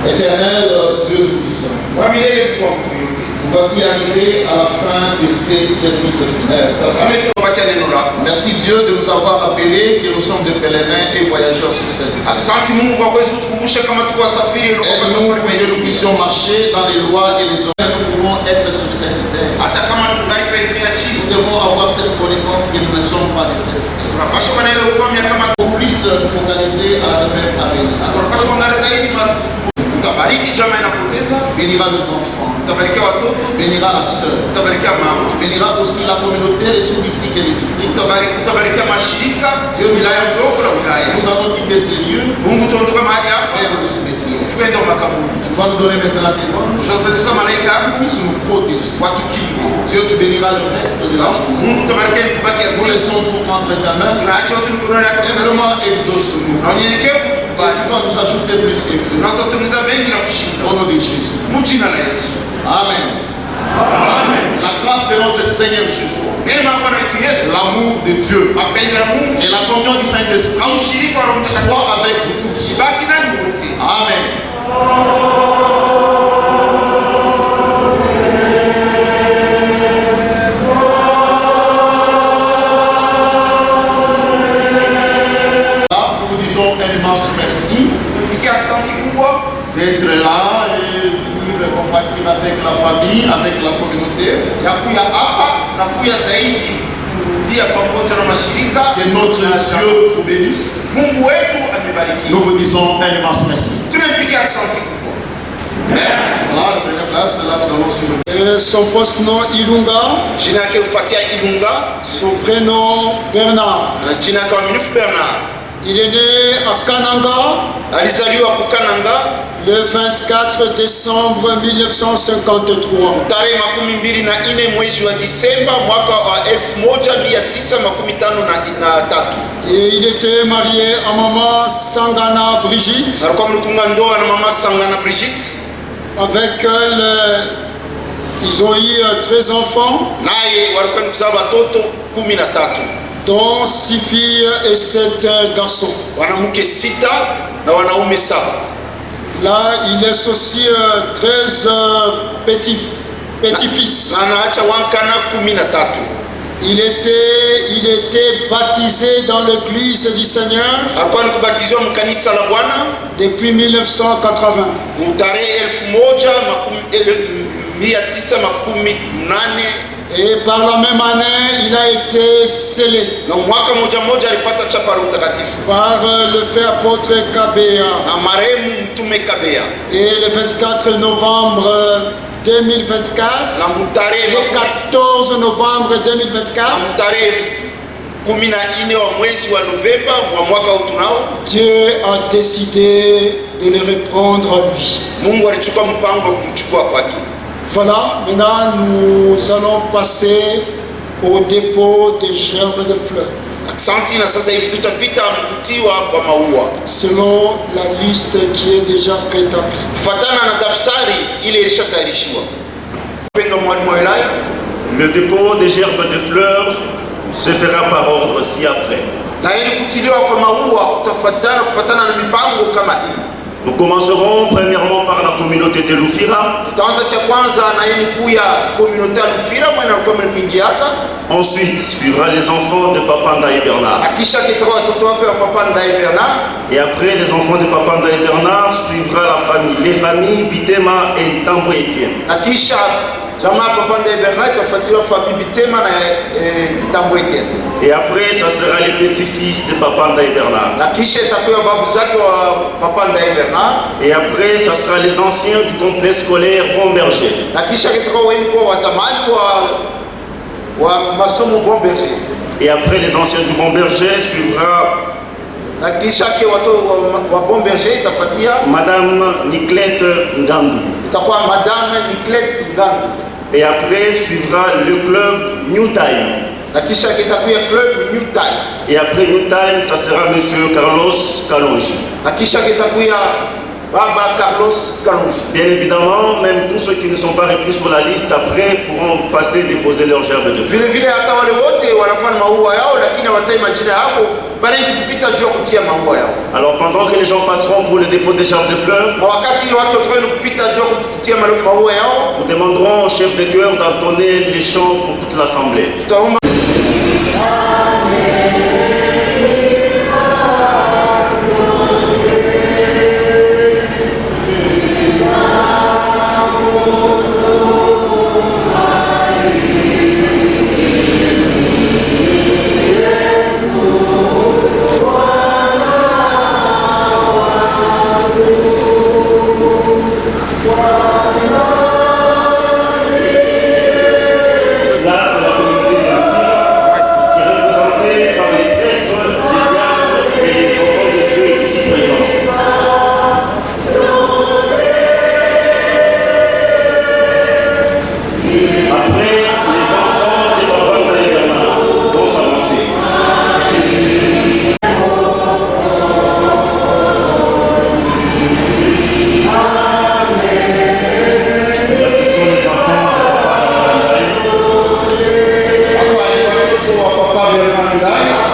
Éternel Dieu Tout-Puissant, Wa milele kwa Mungu yote. nous voici arrivés à la fin de ces services funèbres. Ametupatia neno lako. Merci Dieu de nous avoir rappelé que nous sommes des pèlerins et voyageurs sur cette terre. Asante Mungu kwa kuweza kutukumbusha kama tuko wasafiri na kwa Aide-nous safari pour que nous mbele. puissions marcher dans les lois et les horaires. Nous pouvons être sur cette terre. Hata kama tungali pa dunia chini, Nous devons avoir cette connaissance que nous ne sommes pas de cette terre. tunapaswa kuwa na ile ufahamu ya kama Pour plus nous focaliser à la domaine à venir. tunapaswa kuangalia zaidi utabariki jamaa inapoteza, Tu béniras nos enfants. utabarikia watoto, Tu béniras la sœur. utabariki mama, Tu béniras aussi la communauté, les sous-districts et les districts. utabariki mashirika, wilaya ndogo na wilaya. Nous allons quitter ces lieux Mungu tuondoke mahali hapa vers le cimetière. Fuenda makaburi. Tu vas nous donner maintenant tes anges. Unapesa malaika Puisse nous protéger. watu kingo. Dieu, tu béniras le reste de la journée. Mungu tabariki kubaki Nous asili. laissons tout entre ta main. Tunaacha watu mikononi yako. Simplement exauce-nous. Na unyenyekevu Et tukubali. tu vas nous ajouter plus et plus. Na utatumiza mengi na kushinda. Au nom de Jésus. Mujina la Yesu. Amen. Amen. La grâce de notre Seigneur Jésus. Neema ya Bwana wetu Yesu. L'amour de Dieu. Mapendo ya Mungu. Et la communion du Saint-Esprit. Na ushirika wa Roho Mtakatifu. Soit avec vous tous. Ibaki nani wote. Amen. Nous vous disons un immense merci Tupikie asante kubwa d'être là et venir compatir avec la famille, avec la communauté. ya kuya hapa na kuya zaidi kurudia pamoja na mashirika. Que notre Dieu vous bénisse. Mungu wetu amebariki. Nous vous disons un immense merci. Tunapikie asante kubwa. Merci. Voilà, la première place, là nous allons suivre. Et son post-nom Ilunga, Jina yake ufuatia Ilunga son prénom Bernard. na jina yake Mwaminifu Bernard. Il est né à Kananga Alizaliwa kukananga le 24 décembre 1953. tarehe 24 mwezi wa Disemba mwaka wa 1953. Et il était marié à maman Sangana Brigitte. Alikuwa mlikunga ndoa na mama Sangana Brigitte. Avec elle, ils ont eu 13 enfants, Naye walikuwa ni kuzaa watoto 13, dont 6 filles et 7 garçons. wanamke 6 na wanaume 7. Là, il laisse aussi 13 petits-fils. Na anaacha wankana 13. Il était baptisé dans l'église du Seigneur Alikuwa ni kubatizwa mkanisa la Bwana depuis 1980. tarehe 1980. Et par la même année, il a été scellé Na mwaka moja alipata chapa Roho Mtakatifu par le fait apôtre Kabea. na marehemu mtume Kabea. Et le 24 novembre 2024, Na mtarehe le 14 novembre 2024, tarehe 14 wa mwezi wa Novemba wa mwaka huu tunao, Dieu a décidé de le reprendre à lui. Mungu alichukua mpango wa kumchukua kwake. Voilà, maintenant nous allons passer au dépôt des gerbes de fleurs, Asante. Na sasa hivi tutapita mkutiwa kwa maua selon la liste qui est déjà préétablie. kufuatana na daftari ile ilishatayarishiwa. Mpendwa mwalimu wa wilaya, Le dépôt des gerbes de fleurs se fera par ordre ci-après. na ili kutiliwa kwa maua kufuatana na mipango kama hii. Nous commencerons premièrement par la communauté de Lufira, Tutaanza cha kwanza na ili kuya communauté ya Lufira mwana alikuwa mlikuingiaka, ensuite suivra les enfants de Papanda et Bernard. akisha kitaka watoto wake wa Papa Ndai Bernard, Et après les enfants de Papanda et Bernard suivra la famille, les familles Bitema et Tambo Etienne. na kisha jamaa Papa Ndai Bernard itafuatiliwa famille Bitema na Tambo Etienne, Et après, ça sera les petits-fils de Papanda et Bernard. na kisha itakuwa babu zake wa Papa Ndai Bernard, Et après, ça sera les anciens du complexe scolaire Bon Berger. na kisha kitaka wengi kwa wazamani wa masomo Bon Berger, Et après, les anciens du Bon Berger suivra na kisha ke watu wa Bon Berger itafuatia Madame Niclette Ngandou. itakuwa Madame Niclette Ngandu, Et après, suivra le club New Time. na kisha kitakuwa club New Time, Et après New Time, ça sera Monsieur Carlos Kalonji. na kisha kitakuwa Baba Carlos Kalonji. Bien évidemment, même tous ceux qui ne sont pas repris sur la liste après pourront passer déposer leur gerbe de fleurs. Vile vile hata wale wote wanakuwa na maua yao, lakini hawatai majina yao, bali kupita juu ya kutia maua yao. Alors pendant que les gens passeront pour le dépôt des gerbes de fleurs, Na wakati watu watakwenda kupita juu ya kutia maua yao, nous demanderons au chef de chœur d'entonner les chants pour toute l'assemblée. tutaomba Là, c'est la communauté de Bernard Ndai.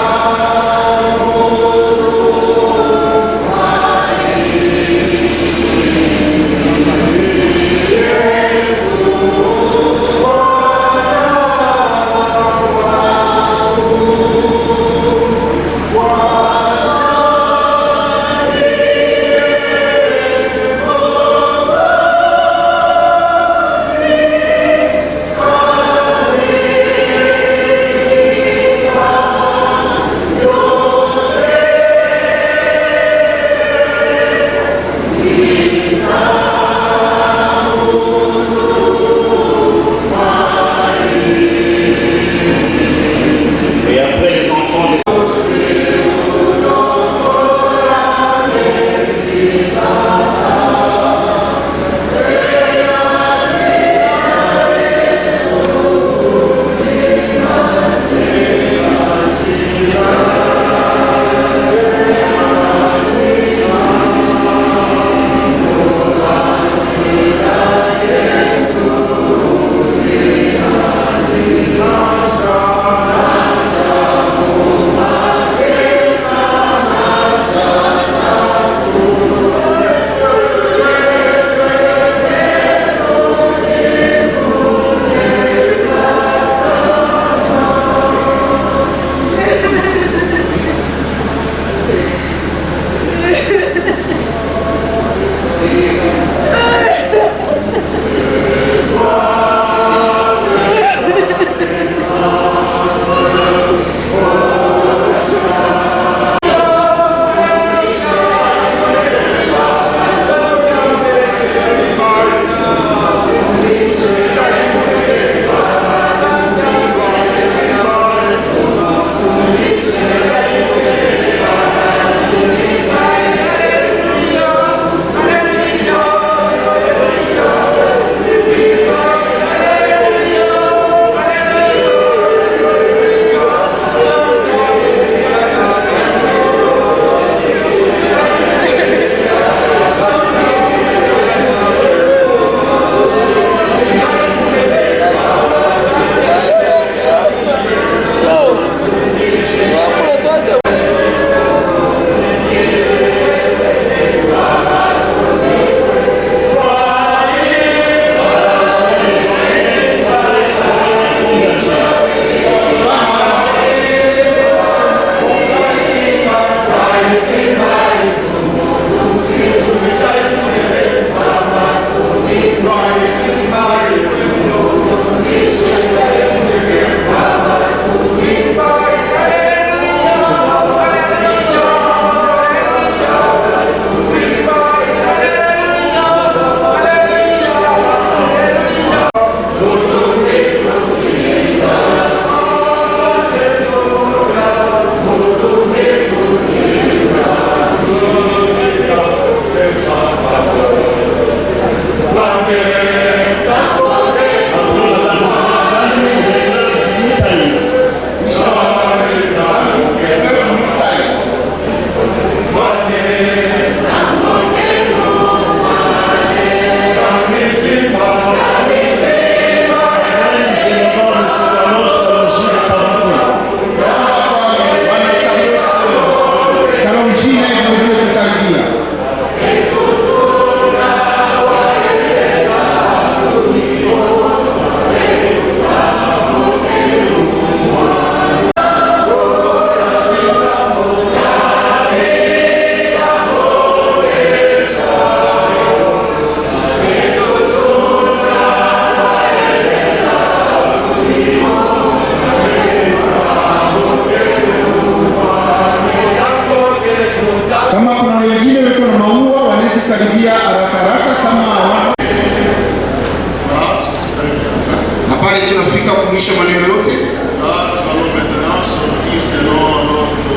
mwisho maneno yote nous allons maintenant sortir selon notre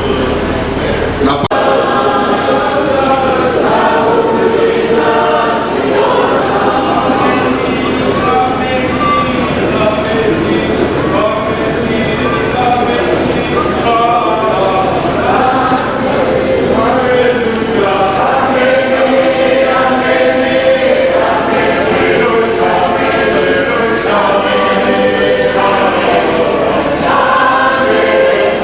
Amen.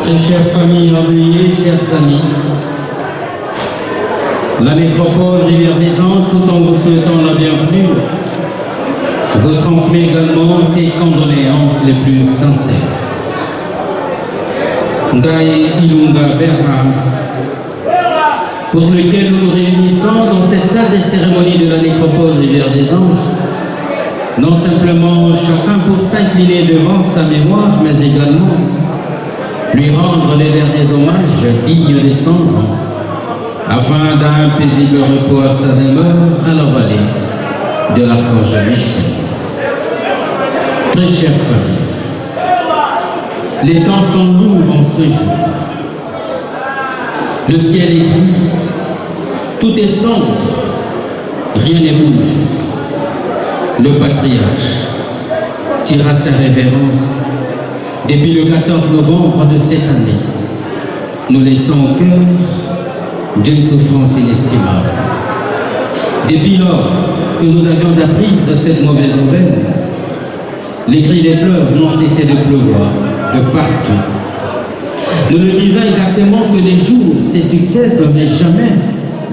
Très chères familles endeuillées, chers amis, la nécropole Rivière des Anges, tout en vous souhaitant la bienvenue, vous transmet également ses condoléances les plus sincères. Ndaye Ilunga Bernard, pour lequel nous nous réunissons dans cette salle des cérémonies de la nécropole Rivière des Anges, non simplement chacun pour s'incliner devant sa mémoire, mais également lui rendre les derniers hommages dignes des cendres, afin d'un paisible repos à sa demeure à la vallée de l'Archange Michel. Très chère famille, les temps sont lourds en ce jour. Le ciel est gris, tout est sombre, rien ne bouge. Le patriarche tira sa révérence depuis le 14 novembre de cette année, nous laissant au cœur d'une souffrance inestimable. Depuis lors que nous avions appris cette mauvaise nouvelle, les cris des pleurs n'ont cessé de pleuvoir de partout. Nous ne disons exactement que les jours se succèdent, mais jamais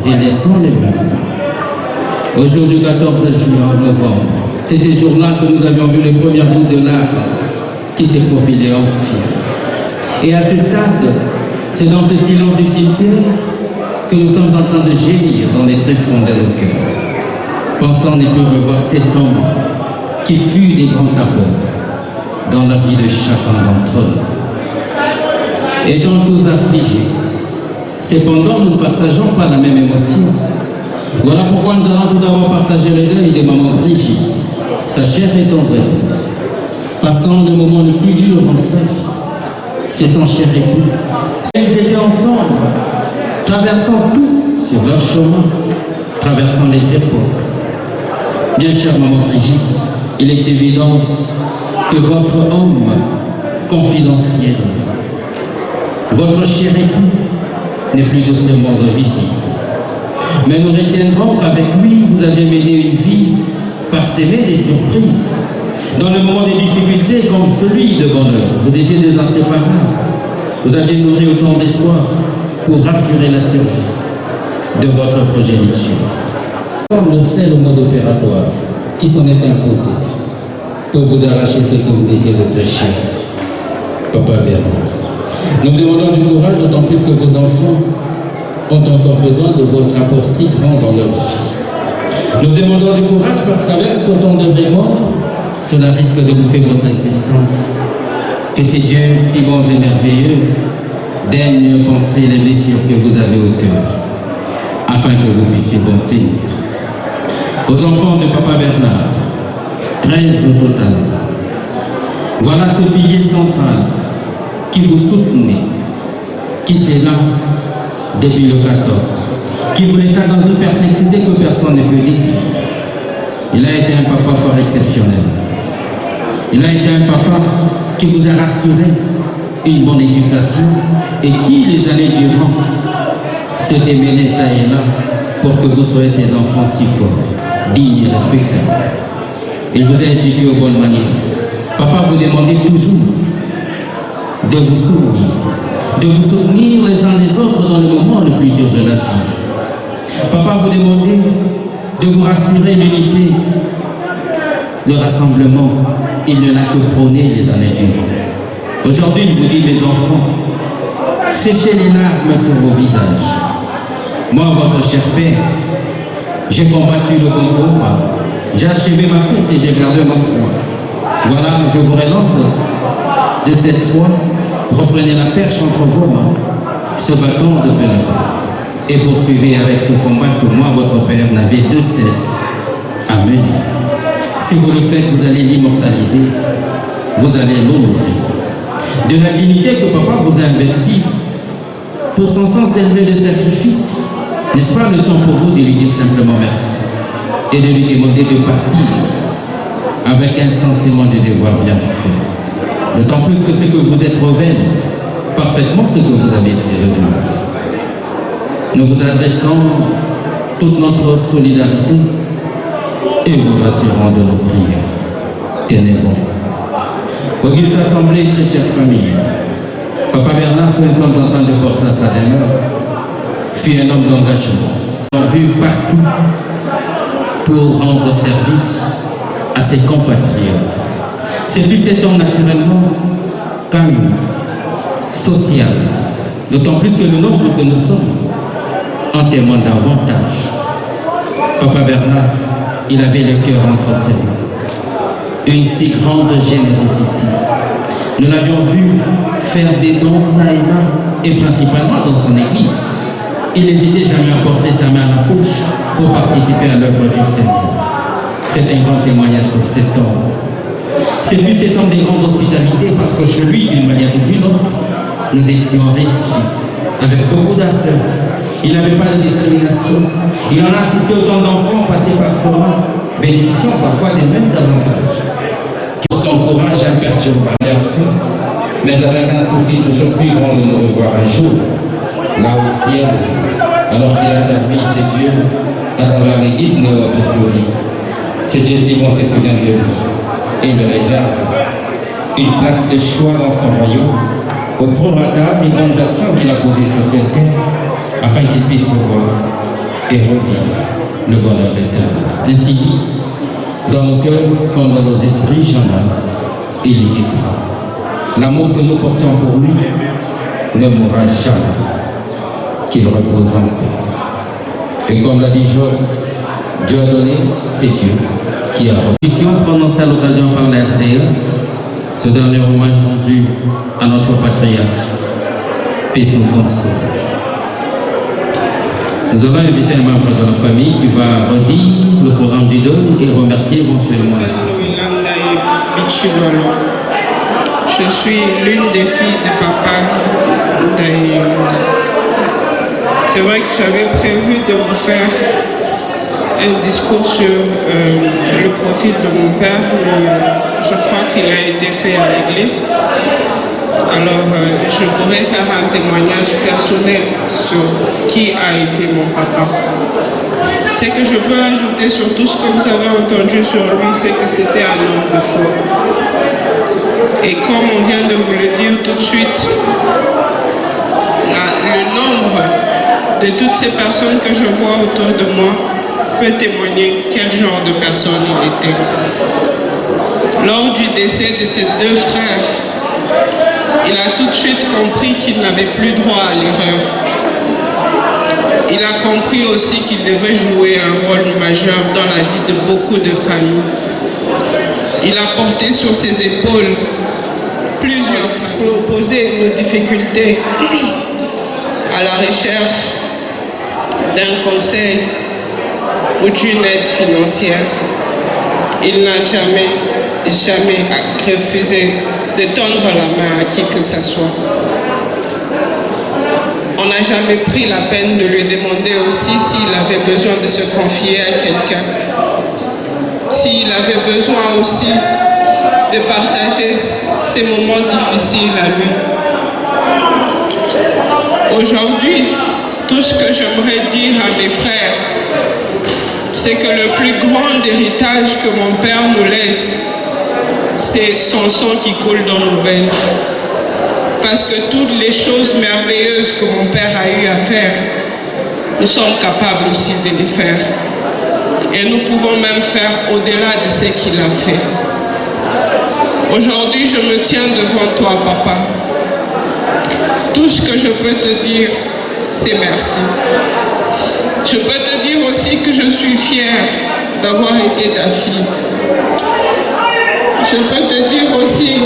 ils ne sont les mêmes. Aujourd'hui, 14 novembre, C'est ce jour-là que nous avions vu les premières gouttes de larmes qui s'est profilé en fil. Et à ce stade, c'est dans ce silence du cimetière que nous sommes en train de gémir dans les tréfonds de nos cœurs, pensant ne plus revoir cet homme qui fut des grands apôtres dans la vie de chacun d'entre eux. Étant tous affligés, cependant nous ne partageons pas la même émotion. Voilà pourquoi nous allons tout d'abord partager le deuil de maman Brigitte, sa chère et tendre épouse, passant le moment le plus dur dans sa vie. C'est son cher époux. Ils étaient ensemble, traversant tout sur leur chemin, traversant les époques. Bien chère maman Brigitte, il est évident que votre homme confidentiel, votre cher époux, n'est plus de ce monde visible. Mais nous retiendrons qu'avec lui, vous avez mené une vie parsemée des surprises. Dans le moment des difficultés comme celui de bonheur, vous étiez des inséparables. Vous aviez nourri autant d'espoir pour assurer la survie de votre progéniture. Le seul mode opératoire qui s'en est imposé pour vous arracher ce que vous étiez de très cher, Papa Bernard. Nous vous demandons du courage, d'autant plus que vos enfants ont encore besoin de votre apport si grand dans leur vie. Nous vous demandons du courage parce qu'avec autant de vrais morts, cela risque de bouffer votre existence. Que ces dieux si bons et merveilleux daignent penser les blessures que vous avez au cœur, afin que vous puissiez bon tenir. Aux enfants de Papa Bernard, 13 au total, voilà ce pilier central qui vous soutenait, qui s'est là depuis le 14, qui vous laissa dans une perplexité que personne ne peut décrire. Il a été un papa fort exceptionnel. Il a été un papa qui vous a rassuré une bonne éducation et qui, les années durant, se démenait ça et là pour que vous soyez ses enfants si forts, dignes et respectables. Il vous a éduqué aux bonnes manières. Papa vous demandait toujours de vous soutenir les uns les autres dans le moment le plus dur de la vie. Papa vous demandait de vous rassurer l'unité, le rassemblement. Il ne l'a que prôné les années durant. Aujourd'hui, il vous dit, mes enfants, séchez les larmes sur vos visages. Moi, votre cher père, j'ai combattu le bon combat. J'ai achevé ma course et j'ai gardé ma foi. Voilà, je vous relance de cette foi. Reprenez la perche entre vos mains, ce bâton de pèlerin, et poursuivez avec ce combat que moi, votre père, n'avait de cesse à mener. Si vous le faites, vous allez l'immortaliser, vous allez l'honorer. De la dignité que papa vous a investie, pour son sang s'élever de sacrifice, n'est-ce pas le temps pour vous de lui dire simplement merci et de lui demander de partir avec un sentiment du devoir bien fait. D'autant plus que ce que vous êtes révèle parfaitement ce que vous avez tiré de lui. Nous vous adressons toute notre solidarité et vous rassurons de nos prières. Tenez bon. Auguste Assemblée, très chère famille, Papa Bernard, que nous sommes en train de porter à sa demeure, fut un homme d'engagement. On l'a vu partout pour rendre service à ses compatriotes. Ce fut cet homme naturellement calme, social, d'autant plus que le nombre que nous sommes en témoigne davantage. Papa Bernard, il avait le cœur entre ses mains, une si grande générosité. Nous l'avions vu faire des dons ça et là, et principalement dans son église. Il n'hésitait jamais à porter sa main à la poche pour participer à l'œuvre du Seigneur. C'est un grand témoignage pour cet homme. Ce fut cet homme de grande hospitalité parce que chez lui, d'une manière ou d'une autre, nous étions récits avec beaucoup d'ardeur. Il n'avait pas de discrimination. Il en a assisté autant d'enfants passés par son main, bénéficiant parfois des mêmes avantages. Son courage imperturbable bien fait, mais avec un souci toujours plus grand de nous revoir un jour, là au ciel, alors qu'il a servi ses dieux à travers l'église néo-apostolique. Ces dieux Simon se souvient de lui et le réserve une place de choix dans son royaume, au prorata des grandes actions qu'il a posées sur cette terre, afin qu'il puisse revoir et revivre le bonheur éternel. Ainsi dit, dans nos cœurs comme dans nos esprits jamais, il nous quittera. L'amour que nous portons pour lui ne mourra jamais, qu'il repose en paix. Et comme l'a dit Job, Dieu a donné, c'est Dieu qui a reçu. Prononcée à l'occasion par la RDA, ce dernier hommage rendu à notre patriarche, puisse nous consoler. Nous allons inviter un membre de la famille qui va redire le programme du deuil et remercier éventuellement l'assistance. Je suis l'une des filles de papa Ndaye. C'est vrai que j'avais prévu de vous faire un discours sur le profil de mon père, mais je crois qu'il a été fait à l'église. Alors, je pourrais faire un témoignage personnel sur qui a été mon papa. Ce que je peux ajouter sur tout ce que vous avez entendu sur lui, c'est que c'était un homme de foi. Et comme on vient de vous le dire tout de suite, le nombre de toutes ces personnes que je vois autour de moi peut témoigner quel genre de personne il était. Lors du décès de ses deux frères, il a tout de suite compris qu'il n'avait plus droit à l'erreur. Il a compris aussi qu'il devait jouer un rôle majeur dans la vie de beaucoup de familles. Il a porté sur ses épaules plusieurs opposés nos difficultés à la recherche d'un conseil ou d'une aide financière. Il n'a jamais refusé de tendre la main à qui que ce soit. On n'a jamais pris la peine de lui demander aussi s'il avait besoin de se confier à quelqu'un, s'il avait besoin aussi de partager ces moments difficiles à lui. Aujourd'hui, tout ce que j'aimerais dire à mes frères, c'est que le plus grand héritage que mon père nous laisse, c'est son sang qui coule dans nos veines. Parce que toutes les choses merveilleuses que mon père a eu à faire, nous sommes capables aussi de les faire. Et nous pouvons même faire au-delà de ce qu'il a fait. Aujourd'hui, je me tiens devant toi, papa. Tout ce que je peux te dire, c'est merci. Je peux te dire aussi que je suis fière d'avoir été ta fille. Je peux te dire aussi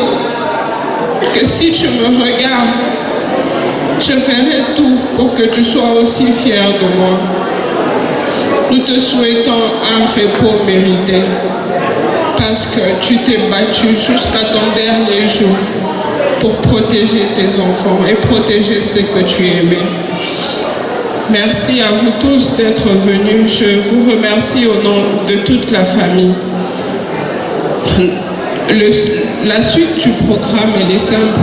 que si tu me regardes, je ferai tout pour que tu sois aussi fier de moi. Nous te souhaitons un repos mérité parce que tu t'es battu jusqu'à ton dernier jour pour protéger tes enfants et protéger ceux que tu aimais. Merci à vous tous d'être venus. Je vous remercie au nom de toute la famille. La suite du programme est simple.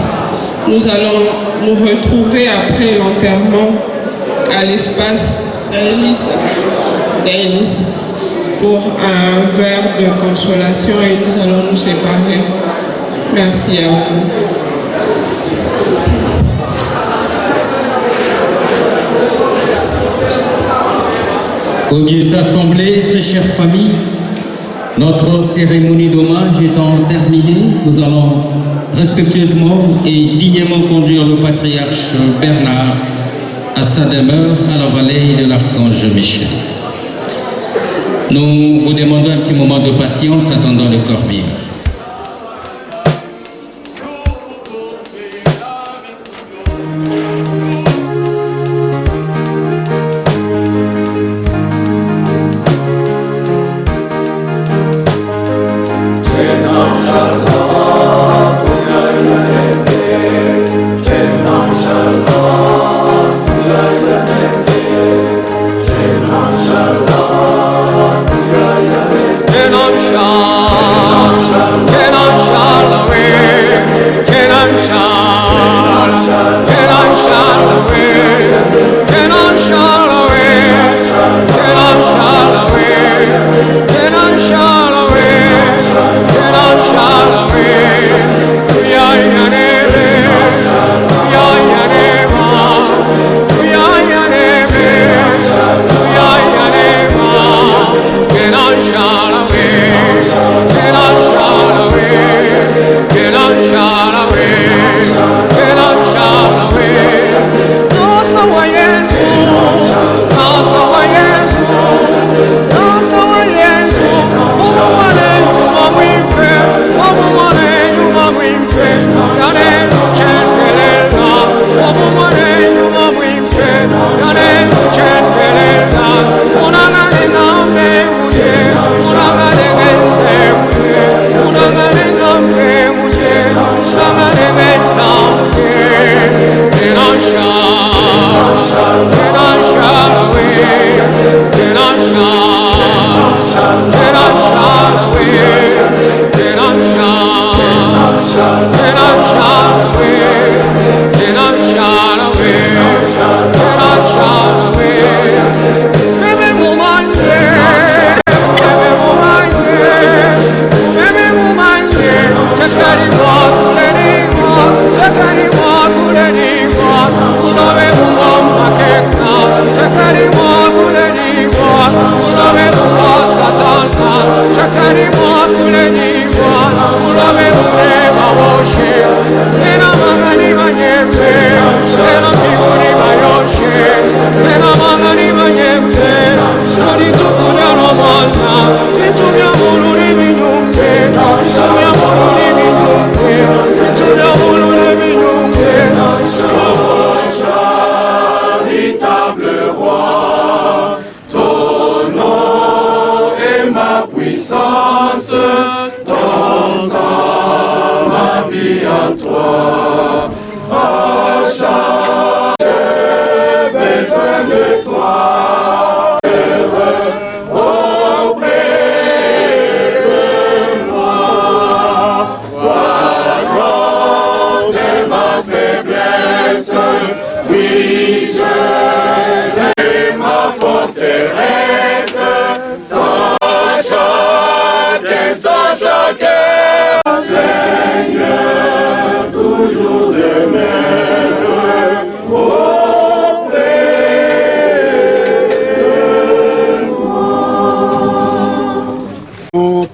Nous allons nous retrouver après l'enterrement à l'espace d'Aïlis pour un verre de consolation et nous allons nous séparer. Merci à vous. Auguste Assemblée, très chère famille, notre cérémonie d'hommage étant terminée, nous allons respectueusement et dignement conduire le patriarche Bernard à sa demeure à la vallée de l'Archange Michel. Nous vous demandons un petit moment de patience attendant le corbillard. Enam Shah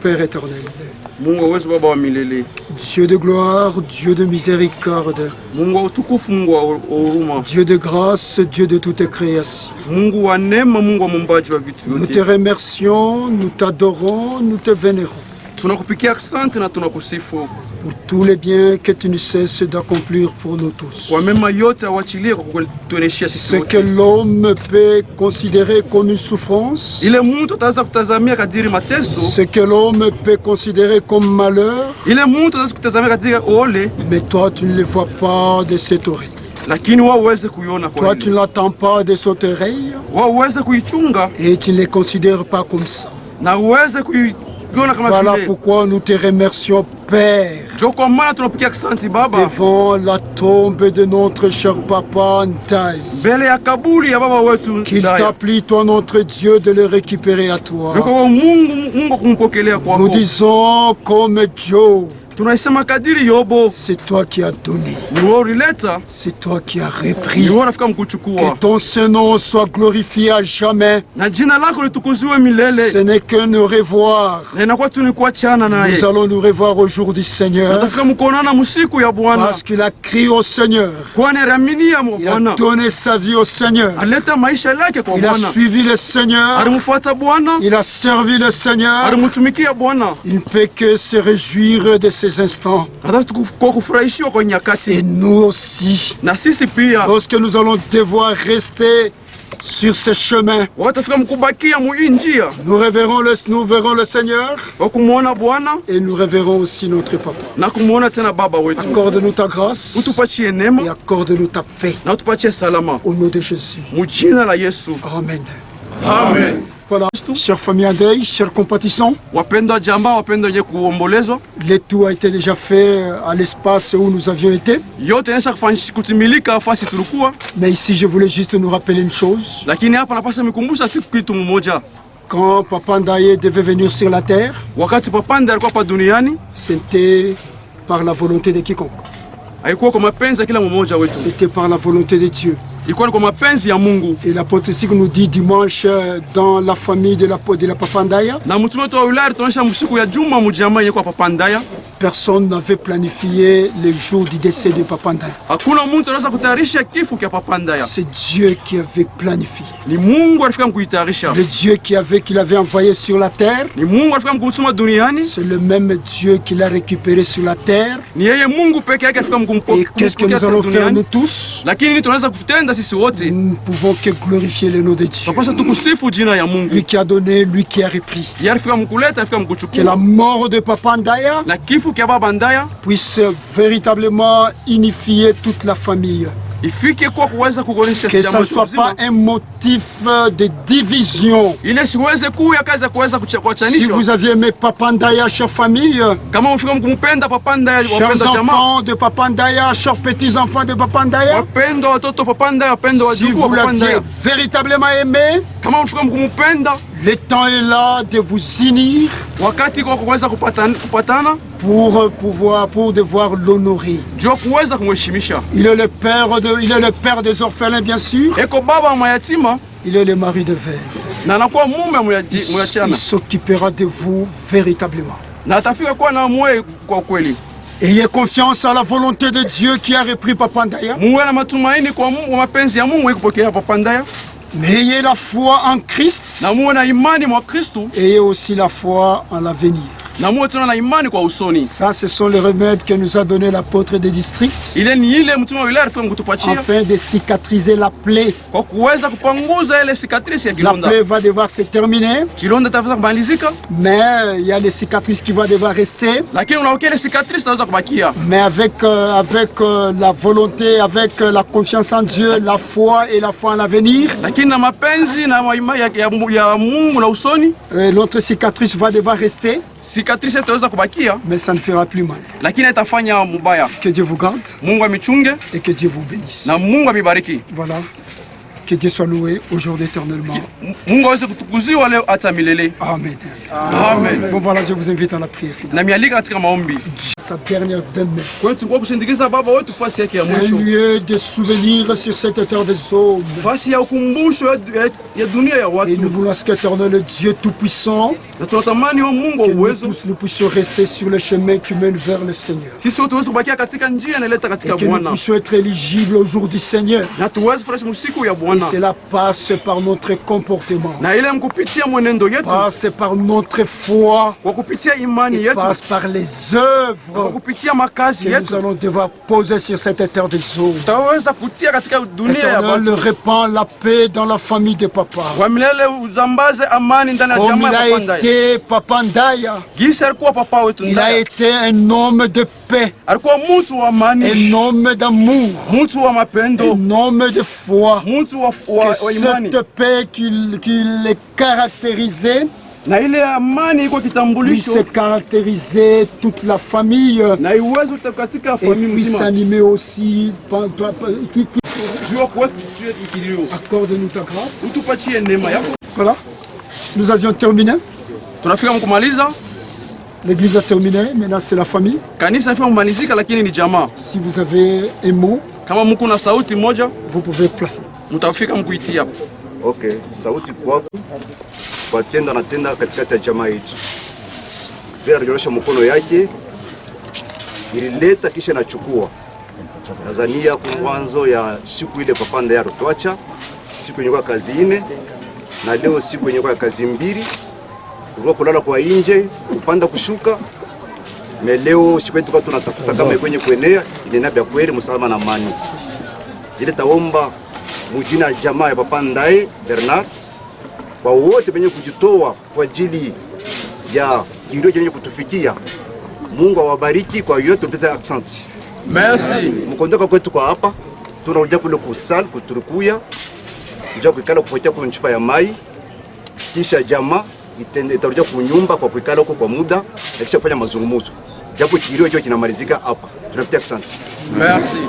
Père éternel, Dieu de gloire, Dieu de miséricorde, Dieu de grâce, Dieu de toute création. Nous te remercions, nous t'adorons, nous te vénérons. Pour tous les biens que tu ne cesses d'accomplir pour nous tous. Ce que l'homme peut considérer comme une souffrance, ce que l'homme peut considérer comme malheur, mais toi tu ne le vois pas de cette oreille. Toi tu ne l'attends pas de cette oreille et tu ne les considères pas comme ça. Voilà pourquoi nous te remercions, Père, devant la tombe de notre cher papa Ntaï, qu'il t'a plu, toi notre Dieu, de le récupérer à toi. Nous disons comme Joe, c'est toi qui as donné, c'est toi qui as repris. Que ton Saint-Nom soit glorifié à jamais. Ce n'est que nous revoir. Nous allons nous revoir aujourd'hui, Seigneur, parce qu'il a crié au Seigneur, il a donné sa vie au Seigneur, il a suivi le Seigneur, il a servi le Seigneur. Il ne peut que se réjouir de ces instants. Et nous aussi, lorsque nous allons devoir rester sur ce chemin, nous verrons le Seigneur et nous reverrons aussi notre Papa. Accorde-nous ta grâce et accorde-nous ta paix. Au nom de Jésus. Amen. Amen. Voilà, chère famille en deuil, chers compatissants, le tout a été déjà fait à l'espace où nous avions été. Mais ici, je voulais juste nous rappeler une chose. Quand Papa Ndaye devait venir sur la terre, c'était par la volonté de quiconque. C'était par la volonté de Dieu. Et l'apôtre nous dit dimanche dans la famille de la Papa Ndaya, personne n'avait planifié le jour du décès de Papa Ndaya. C'est Dieu qui avait planifié. Le Dieu qu'il avait envoyé sur la terre, c'est le même Dieu qui l'a récupéré sur la terre. Et qu'est-ce que nous allons faire nous tous? Nous ne pouvons que glorifier le nom de Dieu. Lui qui a donné, lui qui a repris. Que la mort de Papa Ndaya puisse véritablement unifier toute la famille. Que ça ne soit pas un motif objectif de division. Si vous aviez aimé Papa Ndaya, chère famille, chers enfants de Papa Ndaya, chers petits-enfants de Papa Ndaya, si vous l'aviez véritablement aimé, le temps est là de vous unir pour devoir l'honorer. Il est le père des orphelins, bien sûr. Il est le mari de veuve. Il s'occupera de vous véritablement. Ayez confiance à la volonté de Dieu qui a repris Papa Ndaya. Mais ayez la foi en Christ. Ayez aussi la foi en l'avenir. Ça, ce sont les remèdes que nous a donné l'apôtre des districts afin de cicatriser la plaie. La plaie va devoir se terminer, mais il y a des cicatrices qui vont devoir rester. Mais avec la volonté, avec la confiance en Dieu, la foi et la foi en l'avenir, l'autre cicatrice va devoir rester. Mais ça ne fera plus mal. Que Dieu vous garde et que Dieu vous bénisse. Voilà. Que Dieu soit loué aujourd'hui éternellement. Amen. Amen. Bon voilà, je vous invite à la prière finale. Sa dernière demeure. Un lieu de souvenir sur cette terre des hommes. Et nous voulons que l'Éternel Dieu Tout-Puissant, que nous puissions rester sur le chemin qui mène vers le Seigneur. Et que nous puissions être éligibles au jour du Seigneur. Et cela passe par notre comportement, passe par notre foi, et passe par les œuvres que nous allons devoir poser sur cette terre des eaux. L'Éternel répand la paix dans la famille de Papa. Comme il a été Papa Ndaya, il a été un homme de paix, un homme d'amour, un homme de foi. Que cette paix qui les caractérisait puisse caractériser toute la famille et puisse animer aussi. Accorde-nous ta grâce. Voilà, nous avions terminé. L'église a terminé, maintenant c'est la famille. Si vous avez un mot, vous pouvez placer. Okay, sauti kwako kwa tenda na tenda katikati ya jamaa yetu. Pia alionyesha mkono yake ilileta kisha nachukua. Tanzania kwa mwanzo ya siku ile Papa Ndaya alituacha, siku yenye kwa kazi 4 na leo siku yenye kwa kazi 2. Ulikuwa kulala kwa nje, kupanda kushuka. Na leo siku yetu tunatafuta kama kwenye kuenea inenabia kweli msalama na amani. Ile taomba mujina jamaa ya Papa Ndaya Bernard kwa wote wenye kujitoa kwa ajili ya kilio chenye kutufikia. Mungu awabariki kwa yote mpita accent. Merci. Mkondoka kwetu kwa hapa tunarudia kule kusali kuturukuya njoo kukala kupotea kwa chupa ya mai kisha jamaa itarudia kunyumba kwa kukala huko kwa muda na kisha kufanya mazungumzo. Japo kilio hicho kinamalizika hapa. Tunapitia accent. Merci.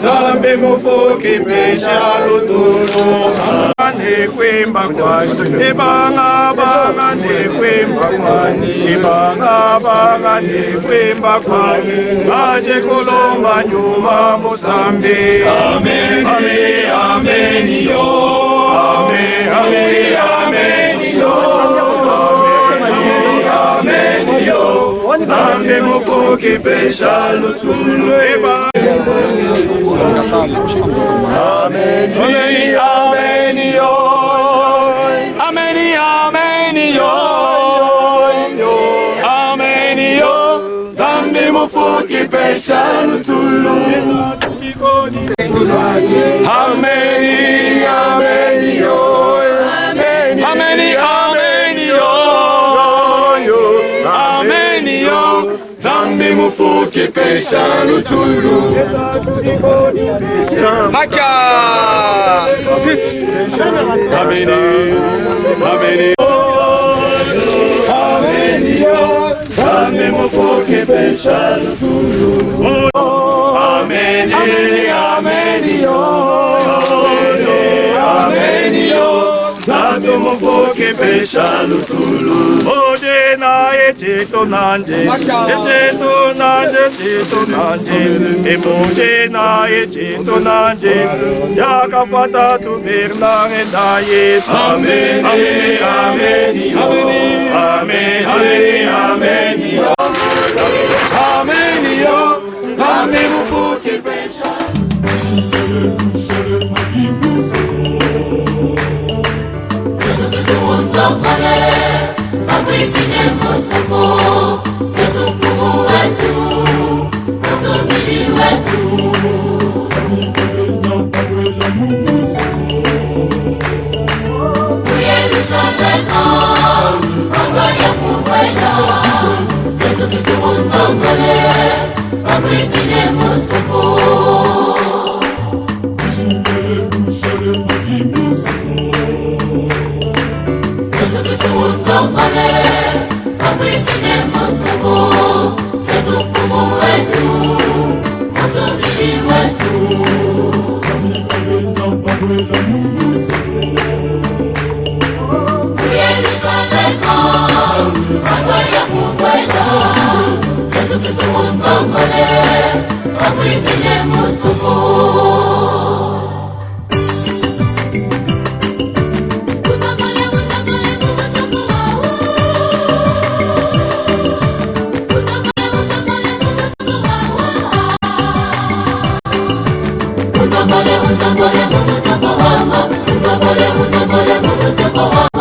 Zambe mufoke pesha lutulu ane kwemba kwani ebanga banga ne kwemba kwani ebanga banga ne kwemba kwani aje kolomba nyuma musambe amen amen amen yo amen amen amen yo amen amen yo Zambe mufoke pesha lutulu ebanga Amen, amen, yo. Amen, amen, yo. Amen, yo. Zambe mufoke pesha lutulu. Amen, amen, yo. Amen, amen, yo. Amen, yo. Zambe mufoke pesha lutulu. Haka! Ameni, ameni. Ameni yo, zambe mufoke pesha lutulu. Ameni, ameni yo. Ameni yo, zambe mufoke pesha lutulu. Ode na echeto nanje, echeto nanje, emoje na echeto nanje, jakafata tu bernare daye. Amen, amen, amen, amen, amen, amen, amen, yo, zambe mufoke pesha. Wengine Mosoko, Yesu mfumu wetu, Msongili wetu. Yerusalema, anga ya kuwela, Yesu kisuunda mbele, wengine Mosoko. Yesu kisuunda mbele, wengine Mosoko, Yesu mfumu wetu, Msongili wetu. Yerusalema, anga ya kuwela, Yesu kisuunda mbele, wengine Mosoko. Undambole, undambole, mumusoko wama. Undambole, undambole, mumusoko wama.